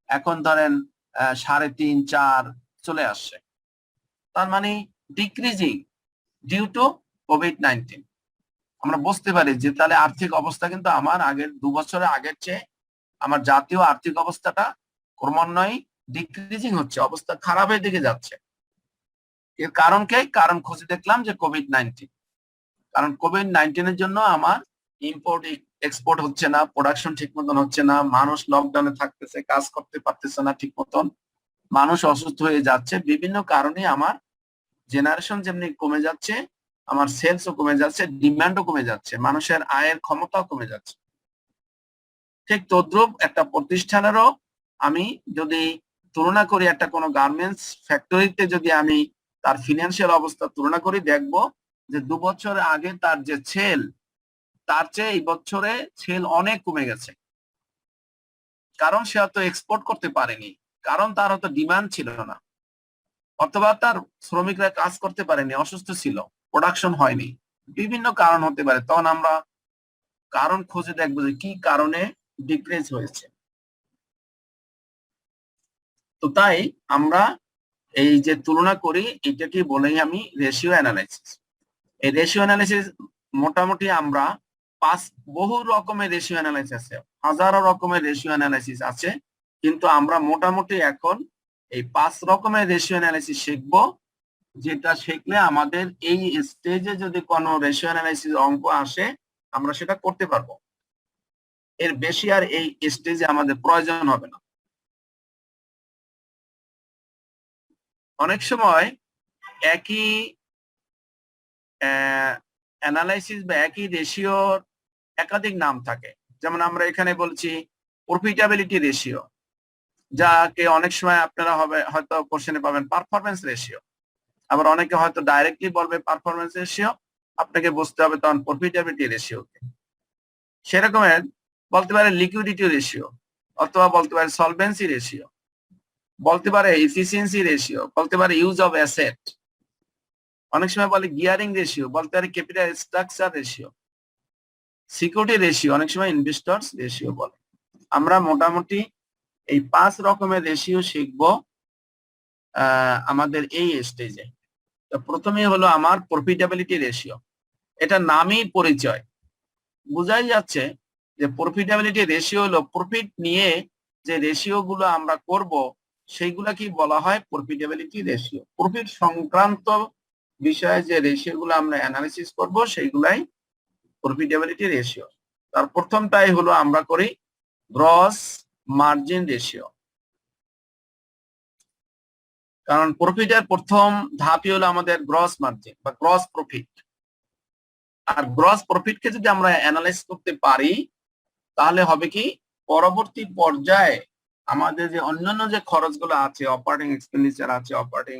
এখন ধরেন 3.5 4 চলে আসছে। তার মানে ডিক্রিজিং ডিউ টু কোভিড-19। আমরা বুঝতে পারি যে তাহলে আর্থিক অবস্থা কিন্তু আমার আগের 2 বছরের আগের চেয়ে আমার জাতীয় আর্থিক অবস্থাটা ক্রমান্বয়ে ডিক্রিজিং হচ্ছে, অবস্থা খারাপের দিকে যাচ্ছে। এর কারণ খুঁজে দেখলাম যে কোভিড-19। কারণ কোভিড-19 এর জন্য আমার ইম্পোর্ট এক্সপোর্ট হচ্ছে না, প্রোডাকশন ঠিক মতন হচ্ছে না, মানুষ লকডাউনে থাকতেছে, কাজ করতে পারতেছে না ঠিক মতন, মানুষ অসুস্থ হয়ে যাচ্ছে। বিভিন্ন কারণে আমার জেনারেশন যেমনি কমে যাচ্ছে, আমার সেলসও কমে যাচ্ছে, ডিমান্ডও কমে যাচ্ছে, মানুষের আয়ের ক্ষমতাও কমে যাচ্ছে। ঠিক তদ্রুপ একটা প্রতিষ্ঠানেরও আমি যদি তুলনা করি, একটা কোনো গার্মেন্টস ফ্যাক্টরিতে যদি আমি তার ফিনান্সিয়াল অবস্থা তুলনা করি, দেখব যে 2 বছর আগে তার যে সেল, তার চেয়ে এই বছরে সেল অনেক কমে গেছে। কারণ সে হয়তো এক্সপোর্ট করতে পারেনি, কারণ তার হয়তো ডিমান্ড ছিল না, অথবা তার শ্রমিকরা কাজ করতে পারেনি, অসুস্থ ছিল, প্রোডাকশন হয়নি, বিভিন্ন কারণ হতে পারে। তখন আমরা কারণ খুঁজে দেখবো যে কি কারণে ডিক্রিজ হয়েছে। তো তাই আমরা এই যে তুলনা করি, এটাকে বলেই আমি রেশিও অ্যানালাইসিস। এই রেশিও অ্যানালাইসিস মোটামুটি আমরা বহু রকমের রেশিও অ্যানালাইসিস আছে, হাজারো রকমের রেশিও অ্যানালাইসিস আছে, কিন্তু আমরা মোটামুটি এখন এই 5 রকমের রেশিও অ্যানালাইসিস শিখবো, যেটা শিখলে আমাদের এই স্টেজে যদি কোনো রেশিও অ্যানালাইসিস অঙ্ক আসে আমরা সেটা করতে পারবো। এর বেশি আর এই স্টেজে আমাদের প্রয়োজন হবে না। অনেক সময় একই অ্যানালাইসিস বা একই রেশিওর একাধিক নাম থাকে। যেমন আমরা এখানে বলছি প্রফিটেবিলিটি রেশিও, যাকে অনেক সময় আপনারা হয়তো কোশ্চেনে পাবেন পারফরমেন্স রেশিও, আবার অনেকে হয়তো ডাইরেক্টলি বলবে পারফরমেন্স রেশিও, আপনাকে বুঝতে হবে তখন প্রফিটেবিলিটি রেশিও। সেরকমের বলতে পারে লিকুইডিটি রেশিও, অথবা বলতে পারে সলভেন্সি রেশিও, বলতে পারে এফিসিয়েন্সি রেশিও, বলতে পারে ইউজ অফ অ্যাসেট, অনেক সময় বলে গিয়ারিং রেশিও, বলতে পারে capital structure ratio, security ratio, অনেক সময় ইনভেস্টরস রেশিও বলে। আমরা মোটামুটি এই 5 রকমের রেশিও শিখব আমাদের এই স্টেজে। তো প্রথমেই হলো আমার প্রফিটেবিলিটি রেশিও। এটা নামই পরিচয়, বোঝাই যাচ্ছে যে প্রফিটেবিলিটি রেশিও হলো প্রফিট নিয়ে যে রেশিও গুলো আমরা করব সেইগুলা কি বলা হয় প্রফিটেবিলিটি রেশিও। প্রফিট সংক্রান্ত বিষয়ে যে রেশিও গুলো আমরা অ্যানালিসিস করব সেইগুলাই প্রফিটেবিলিটি রেশিও। তার প্রথমটাই হলো আমরা করি গ্রস মার্জিন রেশিও। কারণ প্রফিটের প্রথম ধাপই হলো আমাদের গ্রস মার্জিন বা গ্রস প্রফিট। আর গ্রস প্রফিটকে যদি আমরা অ্যানালাইজ করতে পারি তাহলে হবে কি, পরবর্তী পর্যায়ে আমাদের যে অন্যান্য যে খরচগুলো আছে, অপারেটিং এক্সপেন্ডিচার আছে, অপারেটিং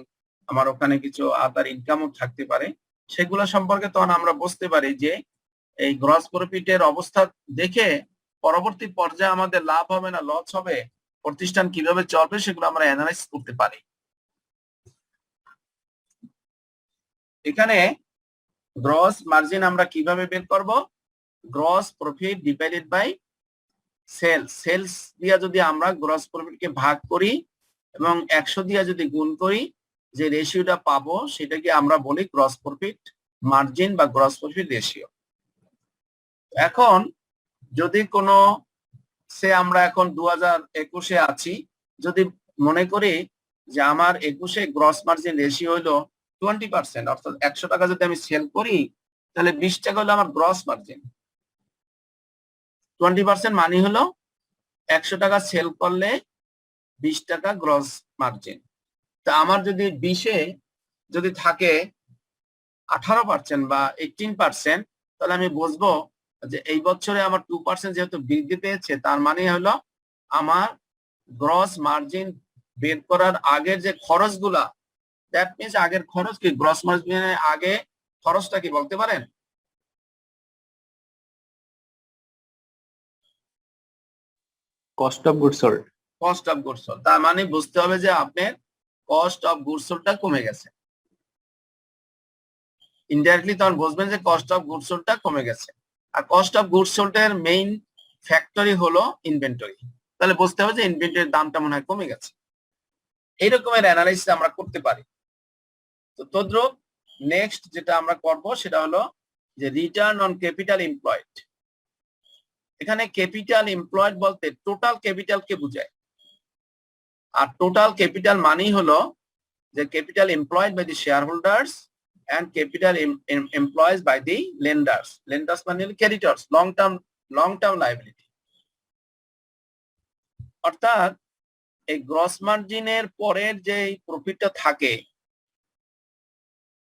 আমার ওখানে কিছু আদার ইনকামও থাকতে পারে, সেগুলো সম্পর্কে তখন আমরা বুঝতে পারি যে এই গ্রস প্রফিটের অবস্থা দেখে পরবর্তী পর্যায়ে আমাদের লাভ হবে না লস হবে, প্রতিষ্ঠান কিভাবে চলবে, সেগুলো আমরা অ্যানালাইজ করতে পারি। এখানে গ্রস মার্জিন আমরা কিভাবে বের করব, gross profit divided by sales দিয়া যদি আমরা গ্রস প্রফিটকে ভাগ করি এবং 100 দিয়া যদি গুণ করি, যে রেশিওটা পাবো সেটাকে আমরা বলি গ্রস প্রফিট মার্জিন বা গ্রস প্রফিট রেশিও। এখন যদি কোনো আমরা এখন 2021-এ আছি, যদি মনে করি যে আমার 21-এ গ্রস মার্জিন রেশিও হলো 20%, অর্থাৎ 100 টাকা যদি আমি সেল করি তাহলে 20 টাকা হলো আমার গ্রস মার্জিন। 20% মানে হলো 100 টাকা সেল করলে 20 টাকা গ্রস মার্জিন। তা আমার যদি 20-এ যদি থাকে 18% বা 18%, তাহলে আমি বুঝবো যে এই বছরে আমার 2% যেহেতু বৃদ্ধি পেয়েছে, তার মানে হলো আমার গ্রস মার্জিন বের করার আগের যে খরচগুলা, দ্যাট মিনস আগের খরচ কি, গ্রস মার্জিনের আগে খরচটা কি বলতে পারেন? Cost of goods sold. Cost of goods sold. তার মানে বুঝতে হবে যে আপনার কস্ট অফ গুডস সোল্ডটা কমে গেছে। ইনডাইরেক্টলি তখন বুঝবেন যে কস্ট অফ গুডস সোল্ডটা কমে গেছে। আর কস্ট অফ গুডস সোল্ড এর মেইন ফ্যাক্টরি হলো ইনভেন্টরি। তাহলে বুঝতে হবে যে ইনভেন্টরির দামটা মনে হয় কমে গেছে। এইরকমের অ্যানালাইসিস আমরা করতে পারি। তো তদ্রুপ নেক্সট যেটা আমরা করব সেটা হলো যে রিটার্ন অন ক্যাপিটাল এমপ্লয়েড। এখানে ক্যাপিটাল এমপ্লয়েড বলতে টোটাল ক্যাপিটালকে বোঝায়, আর টোটাল ক্যাপিটাল মানেই হলো যে capital employed by the shareholders and capital employees by the lenders. Lenders মানে creditors, long term liability. অর্থাৎ এই গ্রস মার্জিনের পরের যে প্রফিটটা থাকে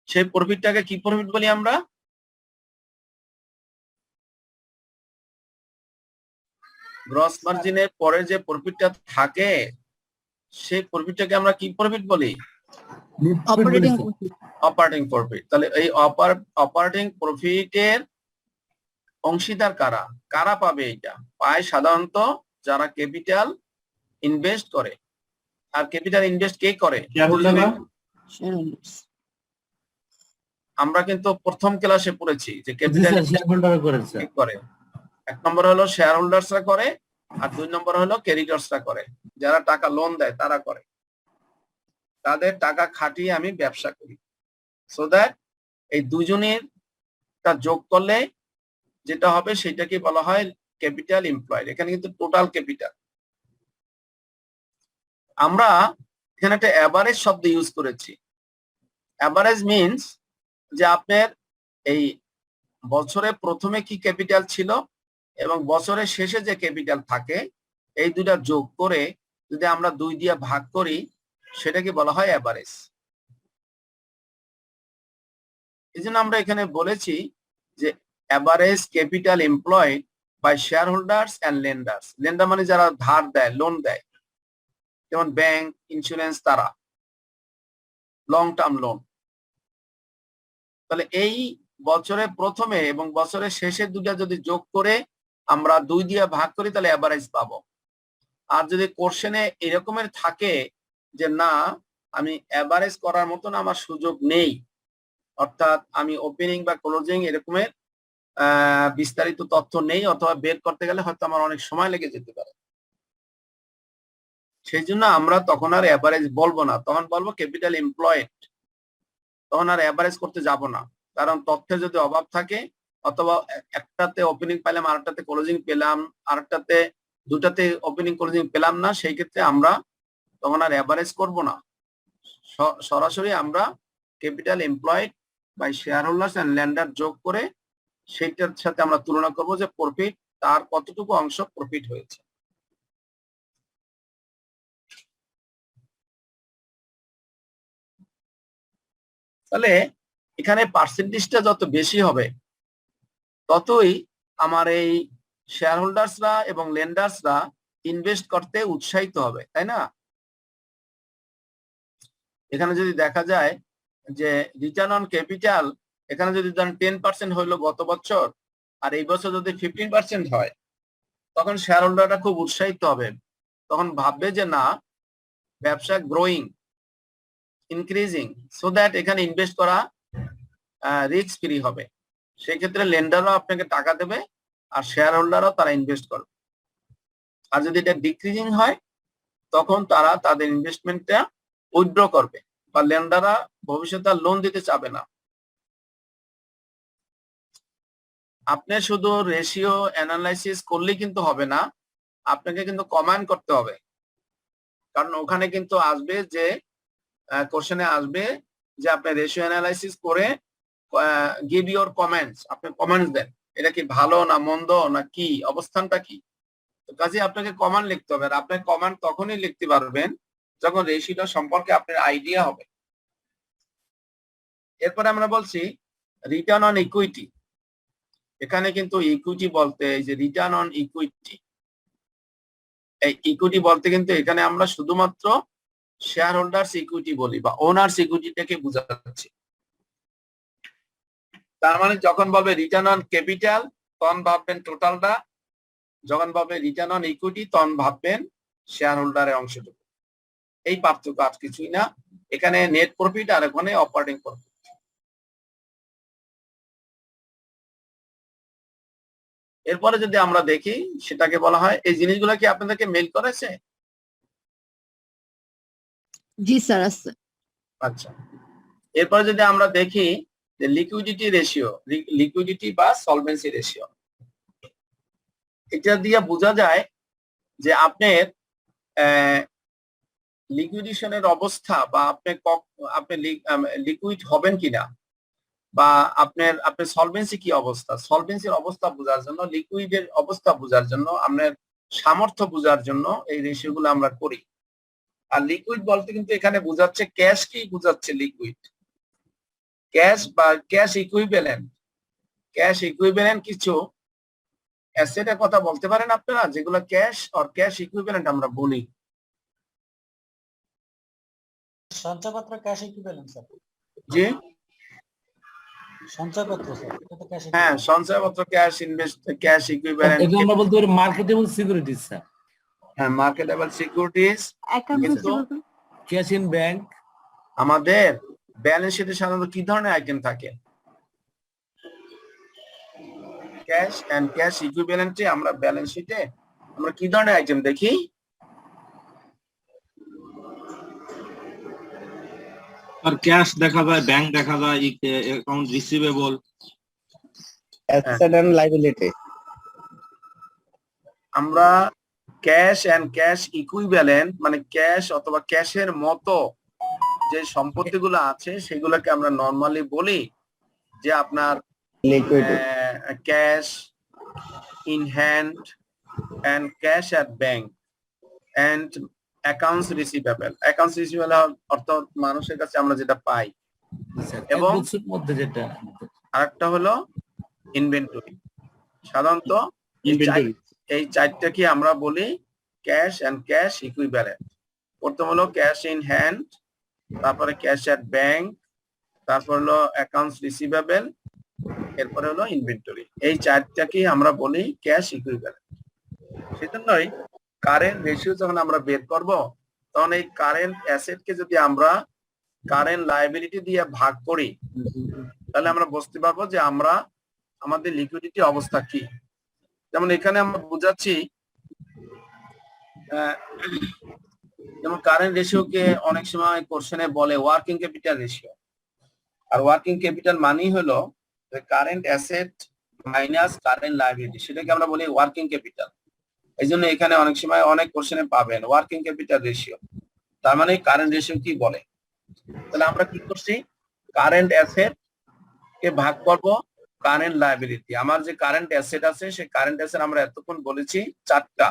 সেই প্রফিটটাকে কি প্রফিট বলি আমরা? গ্রস মার্জিনের পরে যে প্রফিটটা থাকে সেই প্রফিটটাকে আমরা কি প্রফিট বলি? Operating profit. তাহলে এই অপারেটিং প্রফিটের অংশীদার কারা কারা পাবে? এটা পায় সাধারণত যারা ক্যাপিটাল ইনভেস্ট করে। আর ক্যাপিটাল ইনভেস্ট কে করে? আমরা কিন্তু প্রথম ক্লাসে পড়েছি যে ক্যাপিটাল করে। এক নম্বর হলো শেয়ার হোল্ডার্সরা করে, আর দুই নম্বর হলো ক্রেডিটরসরা করে। যারা টাকা লোন দেয় তারা করে। তাদের টাকা খাটিয়ে আমি ব্যবসা করি। সো দ্যাট এই দুজনের টা যোগ করলে যেটা হবে সেটাকে বলা হয় ক্যাপিটাল এমপ্লয়েড। এখানে কিন্তু টোটাল ক্যাপিটাল। আমরা এখানে একটা অ্যাভারেজ শব্দ ইউজ করেছি। অ্যাভারেজ মিনস যে আপনার এই বছরের প্রথমে কি ক্যাপিটাল ছিল এবং বছরের শেষে যে ক্যাপিটাল থাকে এই দুটা যোগ করে যদি আমরা 2 দিয়ে ভাগ করি সেটাকে বলা হয় অ্যাভারেজ। এই জন্য আমরা এখানে বলেছি যে average capital employed by shareholders and lenders. Lender মানে যারা ধার দেয়, লোন দেয়, যেমন ব্যাংক, ইন্স্যুরেন্স, তারা লং টার্ম লোন। তাহলে এই বছরের প্রথমে এবং বছরের শেষে দুটা যদি যোগ করে আমরা 2 দিয়ে ভাগ করি তাহলে অ্যাভারেজ পাবো। আর যদি কোশ্চেনে এরকমের থাকে যে না আমি অ্যাভারেজ করার মতন আমার সুযোগ নেই, অর্থাৎ আমি ওপেনিং বা ক্লোজিং এরকমের বিস্তারিত তথ্য নেই অথবা বের করতে গেলে হয়তো আমার অনেক সময় লেগে যেতে পারে, সেই জন্য আমরা তখন আর অ্যাভারেজ বলবো না, তখন বলবো ক্যাপিটাল এমপ্লয়েড। তখন আর অ্যাভারেজ করতে যাব না, কারণ তথ্যের যদি অভাব থাকে অথবা একটাতে ওপেনিং পেলাম আরেকটাতে ক্লোজিং পেলাম, আরেকটাতে দুটাতে ওপেনিং ক্লোজিং পেলাম না, সেই ক্ষেত্রে আমরা তখন আর অ্যাভারেজ করব না। সরাসরি আমরা capital employed by shareholders and lender যোগ করে সেইটার সাথে আমরা তুলনা করব যে প্রফিট তার কতটুকু অংশ প্রফিট হয়েছে। তাহলে এখানে পার্সেন্টেজটা যত বেশি হবে ততই আমার এই শেয়ার হোল্ডার্সরা এবং লেন্ডার্সরা ইনভেস্ট করতে উৎসাহিত হবে, তাই না? এখানে যদি দেখা যায় যে রিটার্ন অন ক্যাপিটাল এখানে যদি ধরেন 10% হইলো গত বছর আর এই বছর যদি 15% হয় তখন শেয়ার হোল্ডাররা খুব উৎসাহিত হবে। তখন ভাববে যে না ব্যবসা গ্রোয়িং, ইনক্রিজিং, সো দ্যাট এখানে ইনভেস্ট করা রিস্ক ফ্রি হবে। সেই ক্ষেত্রে লেন্ডারও আপনাকে টাকা দেবে আর শেয়ার হোল্ডারও তারা ইনভেস্ট করবে। আর যদি এটা ডিক্রিজিং হয় তখন তারা তাদের ইনভেস্টমেন্টটা উইথড্র করবে বা লেন্ডাররা ভবিষ্যতে লোন দিতে চাবে না। আপনি শুধু রেশিও অ্যানালাইসিস করলে কিন্তু হবে না, আপনাকে কিন্তু কমান্ড করতে হবে, কারণ ওখানে কিন্তু আসবে যে কোশ্চেনে আসবে যে আপনি রেশিও অ্যানালাইসিস করে গিভ ইউর কমেন্টস, আপনি কমেন্টস দেন এটা কি ভালো না মন্দ না কি অবস্থানটা কি। তো কাজে আপনাকে কমান্ড লিখতে হবে, আর আপনি কমান্ড তখনই লিখতে পারবেন যখন রেশিওটা সম্পর্কে আপনার আইডিয়া হবে। এরপরে আমরা বলছি রিটার্ন অন ইকুইটি। এখানে কিন্তু ইকুইটি বলতে এই যে রিটার্ন অন ইকুইটি, এই ইকুইটি বলতে কিন্তু এখানে আমরা শুধুমাত্র শেয়ার হোল্ডার্স ইকুইটি বলি বা ওনার্স ইকুইটিটাকে বোঝাচ্ছি। তার মানে যখন বলবে রিটার্ন অন ক্যাপিটাল তখন ভাববেন টোটালটা, যখন বলবে রিটার্ন অন ইকুইটি তখন ভাববেন শেয়ার হোল্ডারের অংশটুকু। এই পার্থক্য আর কিছুই না, এখানে নেট প্রফিট আর এখানে অপারেটিং প্রফিট। এরপরে যদি আমরা দেখি সেটাকে বলা হয়, এই জিনিসগুলো কি আপনাদেরকে মেইল করেছে? জি স্যার আছে। আচ্ছা, এরপরে যদি আমরা দেখি যে লিকুইডিটি রেশিও, লিকুইডিটি বা সলভেন্সি রেশিও, এটা দিয়ে বোঝা যায় যে আপনার লিকুইডেশনের অবস্থা বা আপনি লিকুইড হবেন কিনা, বা আপনার সলভেন্সি কি অবস্থা। সলভেন্সির অবস্থা বোঝার জন্য, লিকুইডের অবস্থা বোঝার জন্য, আপনার সামর্থ্য বোঝার জন্য এই রেশিও গুলো আমরা করি। আর লিকুইড বলতে কিন্তু এখানে বোঝাচ্ছে ক্যাশ, কি বোঝাচ্ছে লিকুইড, ক্যাশ বা ক্যাশ ইকুইভ্যালেন্ট কিছু অ্যাসেটের কথা বলতে পারেন আপনারা, যেগুলো ক্যাশ আর ক্যাশ ইকুইভ্যালেন্ট আমরা বলি। সঞ্চয়পত্র ক্যাশ ইকুইভ্যালেন্ট স্যার। জি সঞ্চয়পত্র স্যার, এটা তো ক্যাশ হ্যাঁ, ইকুইভ্যালেন্ট। সঞ্চয়পত্র ক্যাশ ইকুইভ্যালেন্ট। এটা আমরা বলতে পারি মার্কেটেবল সিকিউরিটিজ স্যার। হ্যাঁ, marketable securities. Cash in bank. আমাদের ব্যালেন্স শিটে সাধারণত কি ধরনের আইটেম থাকে? ক্যাশ এন্ড ক্যাশ ইকুইভ্যালেন্টে আমরা ব্যালেন্স শিটে আমরা কি ধরনের আইটেম দেখি? আর ক্যাশ দেখা যায়, ব্যাংক দেখা যায়, account receivable, asset and liability. আমরা ক্যাশ এন্ড ক্যাশ ইকুইভ্যালেন্ট মানে ক্যাশ অথবা ক্যাশের মতো যে সম্পত্তিগুলো আছে সেগুলোকে আমরা নরমালি বলি যে আপনার liquid cash in hand and cash at bank and accounts receivable. Accounts receivable অর্থাৎ মানুষের কাছে আমরা যেটা পাই। এবং মধ্যে যেটা আরেকটা হলো ইনভেন্টরি। সাধারণত এই চারটাকে আমরা বলি ক্যাশ এন্ড ক্যাশ ইকুইভ্যালেন্ট। প্রথম হলো ক্যাশ ইন হ্যান্ড, তারপরে ক্যাশ অ্যাট ব্যাংক, তারপর হলো অ্যাকাউন্টস রিসিভেবল, এরপরে হলো ইনভেন্টরি। এই চারটাকে আমরা বলি ক্যাশ ইকুইভ্যালেন্ট। সেজন্যই কারেন্ট রেশিও যখন আমরা বের করব, তখন এই কারেন্ট অ্যাসেটকে যদি আমরা কারেন্ট লায়াবিলিটি দিয়ে ভাগ করি, তাহলে আমরা বুঝতে পারবো যে আমরা আমাদের লিকুইডিটি অবস্থা কি। যেমন এখানে আমরা বুঝাচ্ছি, যেমন কারেন্ট রেশিওকে অনেক সময় কোশ্চেনে বলে working capital ratio. Are working capital মানেই হলো current asset minus current liability, সেটাকে আমরা বলি ওয়ার্কিং ক্যাপিটাল। এই জন্য এখানে অনেক সময় অনেক কোশ্চেনে পাবেন ওয়ার্কিং ক্যাপিটাল রেশিও, তার মানে কারেন্ট রেশিও কি বলে। তাহলে আমরা কি করছি, কারেন্ট অ্যাসেট কে ভাগ করব কারেন্ট লায়াবিলিটি। আমার যে কারেন্ট অ্যাসেট আছে সেই কারেন্ট অ্যাসেট আমরা এতক্ষণ বলেছি চারটা।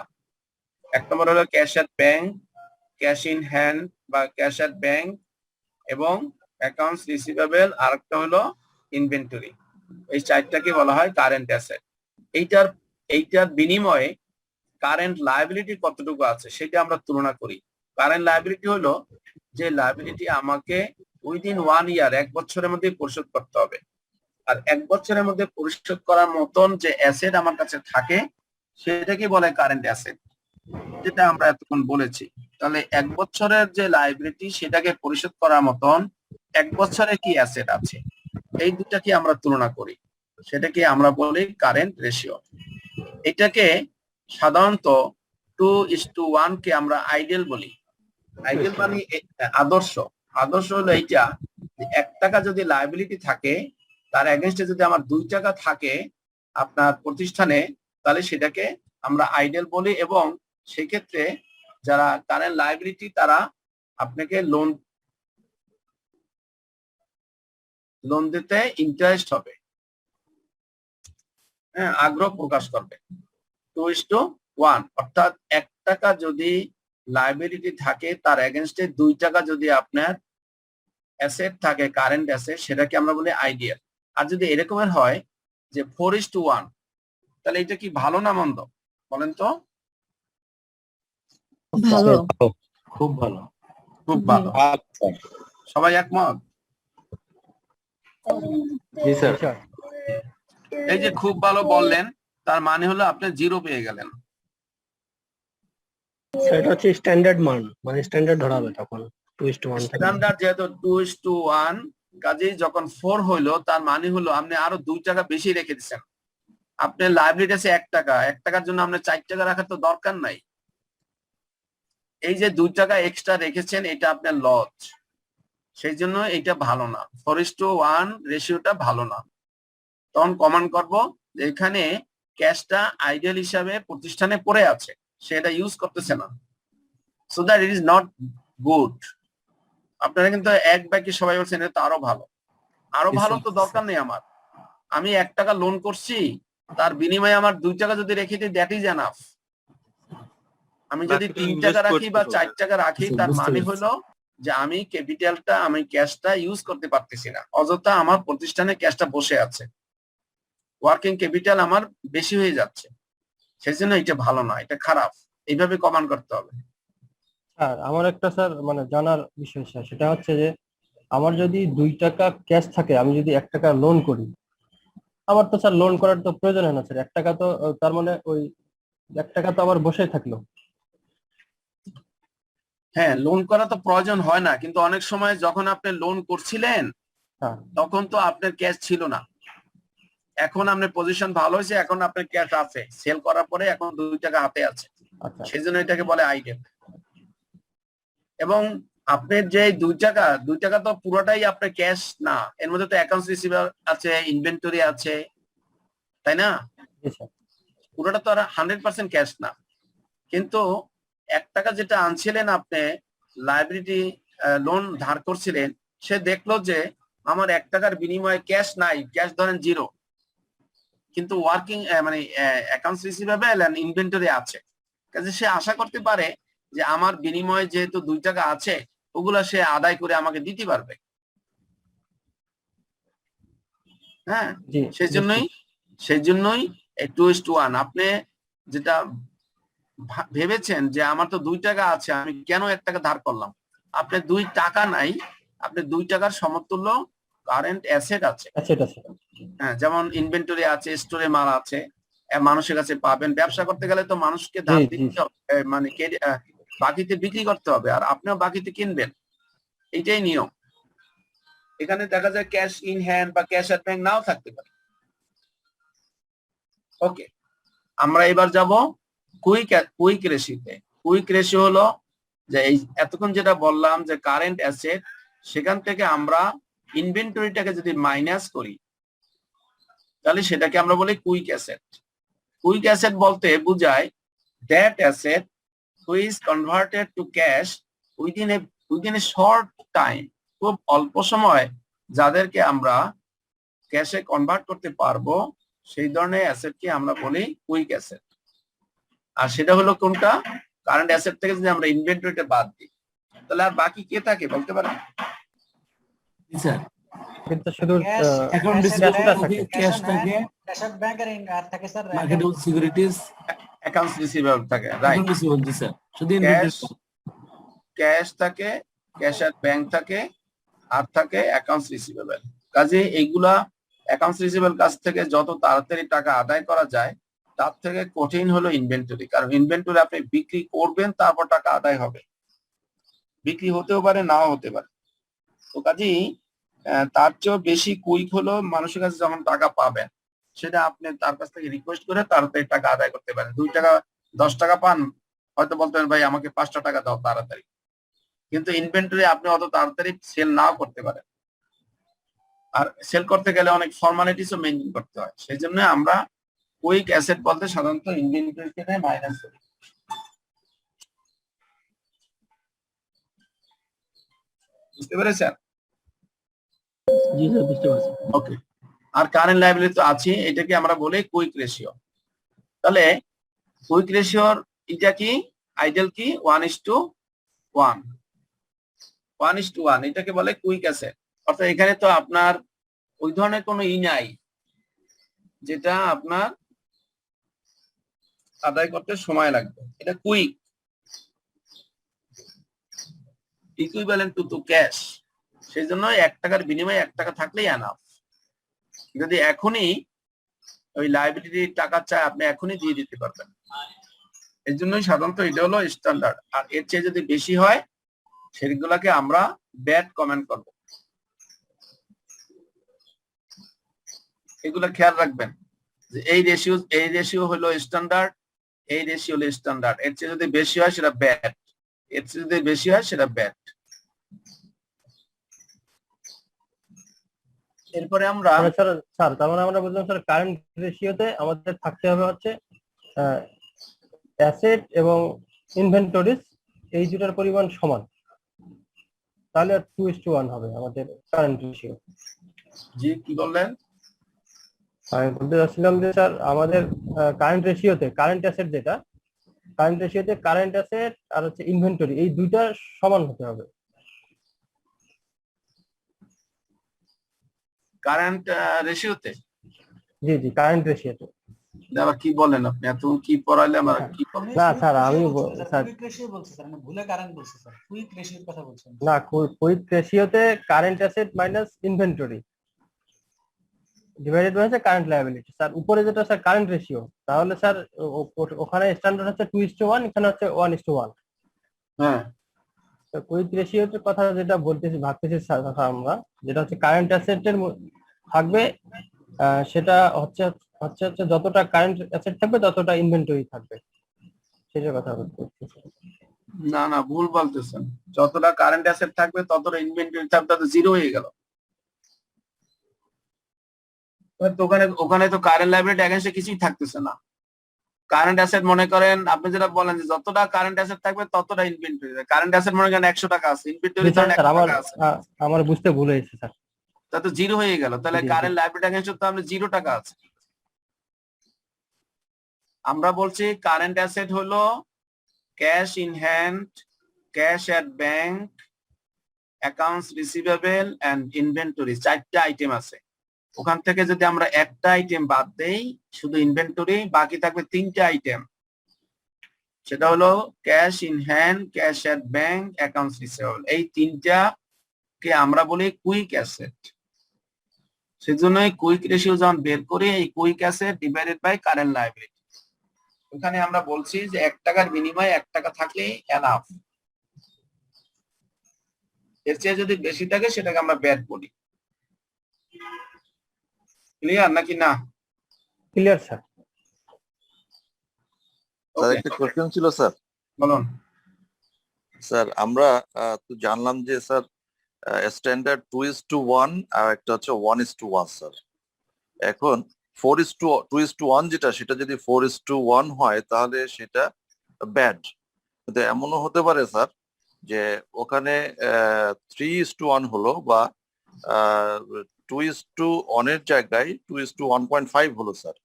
এক নম্বর হলো cash at bank, cash in hand বা ক্যাশ অ্যাট ব্যাংক এবং অ্যাকাউন্টস রিসিভেবল, আর একটা হলো ইনভেন্টরি। এই চারটাকে বলা হয় কারেন্ট অ্যাসেট। এইটার বিনিময়ে কারেন্ট লায়াবিলিটি কতটুকু আছে সেটা আমরা তুলনা করি। কারেন্ট লায়াবিলিটি হলো যে লায়াবিলিটি আমাকে উইদিন 1 ইয়ার, 1 বছরের মধ্যে পরিশোধ করতে হবে। আর 1 বছরের মধ্যে পরিশোধ করার মতন যে অ্যাসেট আমার কাছে থাকে সেটাকে বলে কারেন্ট অ্যাসেট, যেটা আমরা এতক্ষণ বলেছি। তাহলে 1 বছরের যে লায়াবিলিটি সেটাকে পরিশোধ করার মতন 1 বছরে কি অ্যাসেট আছে, এই দুটাকে আমরা তুলনা করি, সেটাকে আমরা বলি কারেন্ট রেশিও। এটাকে সাধারণত 2:1 কে আমরা আইডিয়াল বলি। আইডিয়াল মানে আদর্শ। আদর্শ হলো এইটা, 1 টাকা যদি লায়াবিলিটি থাকে তার এগেইনস্টে যদি আমার 2 টাকা থাকে আপনার প্রতিষ্ঠানে, তাহলে সেটাকে আমরা আইডিয়াল বলি। এবং সেই ক্ষেত্রে যারা কারেন্ট লায়াবিলিটি তারা আপনাকে লোন দিতে ইন্টারেস্ট হবে, হ্যাঁ, আগ্রহ প্রকাশ করবে। 2:1 অর্থাৎ 1 টাকা যদি লায়াবিলিটি থাকে তার এগেইনস্টে 2 টাকা যদি আপনার অ্যাসেট থাকে কারেন্ট অ্যাসেট, সেটাকে আমরা বলি আইডিয়াল। আর যদি এরকমের হয় যে 4:1, তাহলে এটা কি ভালো না মন্দ বলেন তো? ভালো। খুব ভালো। খুব ভালো। সবাই একমত? জি স্যার। এই যে খুব ভালো বললেন, তার মানে হলো আপনি 0 পেয়ে গেলেন। সেটা হচ্ছে স্ট্যান্ডার্ড মান, মানে স্ট্যান্ডার্ড ধরা হবে তখন 2:1 থাকে। স্ট্যান্ডার্ড যেহেতু 2:1, কাজেই যখন 4 হইলো তার মানে হলো আপনি আরো 2 টাকা বেশি রেখে দিচ্ছেন। আপনার লাইবিলিটি আছে 1 টাকা, 1 টাকার জন্য আপনার 4 টাকা রাখার তো দরকার নাই। এই যে 2 টাকা এক্সট্রা রেখেছেন এটা আপনার লস, সেই জন্য এটা ভালো না। 4:1 রেশিওটা ভালো না। তখন কমান্ড করব যে এখানে ক্যাশটা আইডিয়াল হিসাবে প্রতিষ্ঠানে পড়ে আছে, সেটা ইউজ করতেছে না, so that it is not good. আপনারা কিন্তু এক বাকি সবাই বলছেন এটা তো আরো ভালো। আরো Yes, ভালো sir. তো দরকার নেই আমার। আমি 1 টাকা লোন করছি, তার বিনিময়ে আমার 2 টাকা যদি রেখে দিই, দ্যাট ইজ এনাফ। আমি যদি বাকিটা 3 invest টাকা রাখি করতে বা হবে। 4 টাকা রাখি, আচ্ছা, তার বুঝতে মানে পেরেছি। হলো যে আমি ক্যাপিটালটা, আমি ক্যাশটা ইউজ করতে পারতেছি না, অযথা আমার প্রতিষ্ঠানে ক্যাশটা বসে আছে, ওয়ার্কিং ক্যাপিটাল আমার বেশি হয়ে যাচ্ছে। সেই জন্য এটা ভালো না, এটা খারাপ। এইভাবে কমান্ড করতে হবে। স্যার আমার একটা স্যার মানে জানার বিষয় স্যার, সেটা হচ্ছে যে আমার যদি 2 টাকা ক্যাশ থাকে, আমি যদি 1 টাকা লোন করি, আমার তো স্যার লোন করার তো প্রয়োজন হয় না স্যার। 1 টাকা তো তার মানে ওই 1 টাকা তো আবার বসেই থাকলো। হ্যাঁ, লোন করা তো প্রয়োজন হয় না, কিন্তু অনেক সময় যখন আপনি লোন করছিলেন হ্যাঁ, তখন তো আপনার ক্যাশ ছিল না। এখন আপনার পজিশন ভালো হয়েছে, এখন আপনার ক্যাশ আছে, সেল করার পরে এখন 2 টাকা হাতে আছে, আচ্ছা সেই জন্য এটাকে বলে আইডেল। এবং আপনার যে 2 টাকা তো পুরোটাই আপনার ক্যাশ না, এর মধ্যে তো অ্যাকাউন্টস রিসিভার আছে, ইনভেন্টরি আছে, তাই না? জি স্যার। পুরোটা তো আর 100% ক্যাশ না। কিন্তু 1 টাকা যেটা আনছিলেন আপনি, লাইবিলিটি লোন ধার করছিলেন, সে দেখলো যে আমার 1 টাকার বিনিময়ে ক্যাশ নাই, ক্যাশ ধরেন 0, কিন্তু ওয়ার্কিং মানে অ্যাকাউন্টস রিসিভেবল এন্ড ইনভেন্টরি আছে, কাজে সে আশা করতে পারে যে আমার বিনিময়ে যেহেতু 2 টাকা আছে, ওগুলা সে আদায় করে আমাকে দিতে পারবে। হ্যাঁ, জি সেই জন্যই 2:1। আপনি যেটা ভেবেছেন যে আমার তো 2 টাকা আছে, আমি কেন 1 টাকা ধার করলাম, আপনার 2 টাকা নাই, আপনি 2 টাকার সমতুল্য কারেন্ট অ্যাসেট আছে। আচ্ছা এটা স্যার। হ্যাঁ, যেমন ইনভেন্টরি আছে, স্টোরে মাল আছে, মানুষের কাছে পাবেন। ব্যবসা করতে গেলে তো মানুষকে ধার জি দিতে হবে, মানে বাকিতে বিক্রি করতে হবে, আর আপনিও বাকিতে কিনবেন, এইটাই নিয়ম। এখানে দেখা যায় ক্যাশ ইন হ্যান্ড বা ক্যাশ এট ব্যাংক নাও থাকতে পারে। ওকে, আমরা এবার যাব কুইক রেশিওতে। কুইক রেশিও হলো যে এই এতক্ষণ যেটা বললাম যে কারেন্ট অ্যাসেট, সেখান থেকে আমরা ইনভেন্টরিটাকে যদি মাইনাস করি, তাহলে সেটাকে আমরা বলি কুইক অ্যাসেট। কুইক অ্যাসেট বলতে বোঝায় that asset which converted to cash within a short time, খুব অল্প সময় যাদেরকে আমরা ক্যাশে কনভার্ট করতে পারবো, সেই ধরনের অ্যাসেটকে আমরা বলি কুইক অ্যাসেট। আর সেটা হলো কোনটা? কারেন্ট অ্যাসেট থেকে যদি আমরা ইনভেন্টরিটা বাদ দিই, তাহলে আর বাকি কে থাকে বলতে পারেন? জি স্যার। কিন্তু শুধু অ্যাকাউন্ট রিসিভেবল থাকে, ক্যাশ থাকে, ক্যাশ এট ব্যাংক আর থাকে sir marketable securities, accounts receivable থাকে, রাইট। Account receivable. জি স্যার, শুধু ক্যাশ থাকে, ক্যাশ এট ব্যাংক থাকে, আর থাকে অ্যাকাউন্টস রিসিভেবল। কাজে এইগুলা অ্যাকাউন্টস রিসিভেবল কাছ থেকে যত তাড়াতাড়ি টাকা আদায় করা যায়, তার থেকে কঠিন হলো ইনভেন্টরি। কারণ ইনভেন্টরি আপনি বিক্রি করবেন, তারপর টাকা আদায় হবে, বিক্রি হতেও পারে, নাও হতে পারে। তো কাজেই তার চেয়েও বেশি কুইক হলো মানুষের কাছে যখন টাকা পাবেন, সেটা আপনি তার কাছ থেকে রিকোয়েস্ট করে তাড়াতাড়ি টাকা আদায় করতে পারেন। 2 টাকা 10 টাকা পান, হয়তো বলতে পারেন ভাই আমাকে 5টা টাকা দাও তাড়াতাড়ি, কিন্তু ইনভেন্টরি আপনি অত তাড়াতাড়ি সেল নাও করতে পারেন, আর সেল করতে গেলে অনেক ফর্মালিটিসও মেনটেন করতে হয়। সেই জন্য আমরা কুইক অ্যাসেট বলতে সাধারণত ইনভেন্টরিকে মাইনাস করি। বুঝতে পেরেছেন? জি স্যার বুঝতে পারছি। ওকে, আর কারেন্ট লায়াবিলিটি তো আছে, এটাকে আমরা বলি কুইক রেশিও। তাহলে কুইক রেশিওর এটা কি, আইডিয়াল কি 1:1, 1:1, এটাকে বলে কুইক অ্যাসেট। অর্থাৎ এখানে তো আপনার ওই ধরনের কোনো নাই যেটা আপনার আদায় করতে সময় লাগবে, এটা কুইক, ইকুইভ্যালেন্ট টু ক্যাশ। সেই জন্য 1 টাকার বিনিময়ে 1 টাকা থাকলেই এনাফ। যদি এখনই ওই লায়াবিলিটির টাকা চায়, আপনি এখনই দিয়ে দিতে পারবেন। এর জন্যই সাধারণত এটা হলো স্ট্যান্ডার্ড। আর এর চেয়ে যদি বেশি হয়, সেগুলাকে আমরা ব্যাড কমেন্ট করব। এগুলো খেয়াল রাখবেন। যে এই রেশিও হলো স্ট্যান্ডার্ড, এই রেশিও হলো স্ট্যান্ডার্ড, এর চেয়ে যদি বেশি হয় সেটা ব্যাড, এর চেয়ে যদি বেশি হয় সেটা ব্যাড। এরপরে আমরা মানে স্যার তার মানে আমরা বললাম স্যার কারেন্ট রেশিওতে আমাদের থাকতে হবে হচ্ছে অ্যাসেট এবং ইনভেন্টরিজ এই দুটার পরিমাণ সমান, তাহলে 2:1 হবে আমাদের কারেন্ট রেশিও। জি কি বললেন? আমি বলতে চাচ্ছিলাম যে স্যার আমাদের কারেন্ট রেশিওতে কারেন্ট অ্যাসেট যেটা, কারেন্ট রেশিওতে কারেন্ট অ্যাসেট আর হচ্ছে ইনভেন্টরি এই দুইটা সমান হতে হবে। কারেন্ট রেশিওতে? জি জি কারেন্ট রেশিওতে। আবার কি বলেন আপনি, এত কি পড়াইলে আমার কি বলেন? না স্যার আমি স্যার কুইক রেশিও বলছি স্যার, মানে ভুলে কারেন্ট বলছি স্যার, কুইক রেশিওর কথা বলছেন। না কুইক রেশিওতে current asset minus inventory divided by current liability. Sir উপরে যেটা স্যার কারেন্ট রেশিও, তাহলে স্যার ওখানে স্ট্যান্ডার্ড হচ্ছে 2:1, এখানে হচ্ছে 1:1। হ্যাঁ তো কুইক রেশিওর কথা যেটা ভাবতেছি স্যার আমরা, যেটা হচ্ছে কারেন্ট অ্যাসেটের থাকবে সেটা হচ্ছে হচ্ছে হচ্ছে যতটা কারেন্ট অ্যাসেট থাকবে ততটা ইনভেন্টরি থাকবে, সেটার কথা বলতে। না না ভুল বলতেছেন, যতটা কারেন্ট অ্যাসেট থাকবে ততটা ইনভেন্টরি থাকবে, তো জিরো হয়ে গেল। তো ওখানে তো কারেন্ট লাইবিলিটি এগেইনস্টে কিছুই থাকতেছে না। কারেন্ট অ্যাসেট মনে করেন আপনি যেটা বলেন যে যতটা কারেন্ট অ্যাসেট থাকবে ততটা ইনভেন্টরি, কারেন্ট অ্যাসেট মনে করেন 100 টাকা আছে, ইনভেন্টরি ধরেন 100 টাকা আছে, আমার বুঝতে ভুল হয়েছে স্যার। তা তো জিরো হয়ে গেল, তাহলে জি, জি। কারেন্ট লাইবিলিটি এগেইনস্টে তো আমরা 0 টাকা আছে। আমরা বলছি কারেন্ট অ্যাসেট হলো cash in hand, cash at bank, accounts receivable and inventory, 4টা আইটেম আছে। ওখান থেকে যদি আমরা একটা আইটেম বাদ দেই, শুধু ইনভেন্টরি, বাকি থাকবে 3টা আইটেম। সেটা হলো cash in hand, cash at bank, accounts receivable. এই 3টা কে আমরা বলি কুইক অ্যাসেট। সেজন্যই কুইক রেশিও যখন বের করি, এই quick asset divided by current liability, ওখানে আমরা বলছি যে 1 টাকার বিনিময়ে 1 টাকা থাকলেই এনাফ, এর চেয়ে যদি বেশি থাকে সেটাকে আমরা ব্যাড বলি। ক্লিয়ার নাকি না? Clear sir. স্যার একটা কোশ্চেন ছিল স্যার। বলুন। স্যার আমরা তো জানলাম যে স্যার স্ট্যান্ডার্ড 2:1 আর একটা হচ্ছে 1:1 স্যার। এখন 4:2:1 যেটা, সেটা যদি 4:1 হয় তাহলে সেটা ব্যাড। কিন্তু এমনও হতে পারে স্যার যে ওখানে 3:1 হলো বা 2:1 এর জায়গায় 2:1.5 হলো স্যার।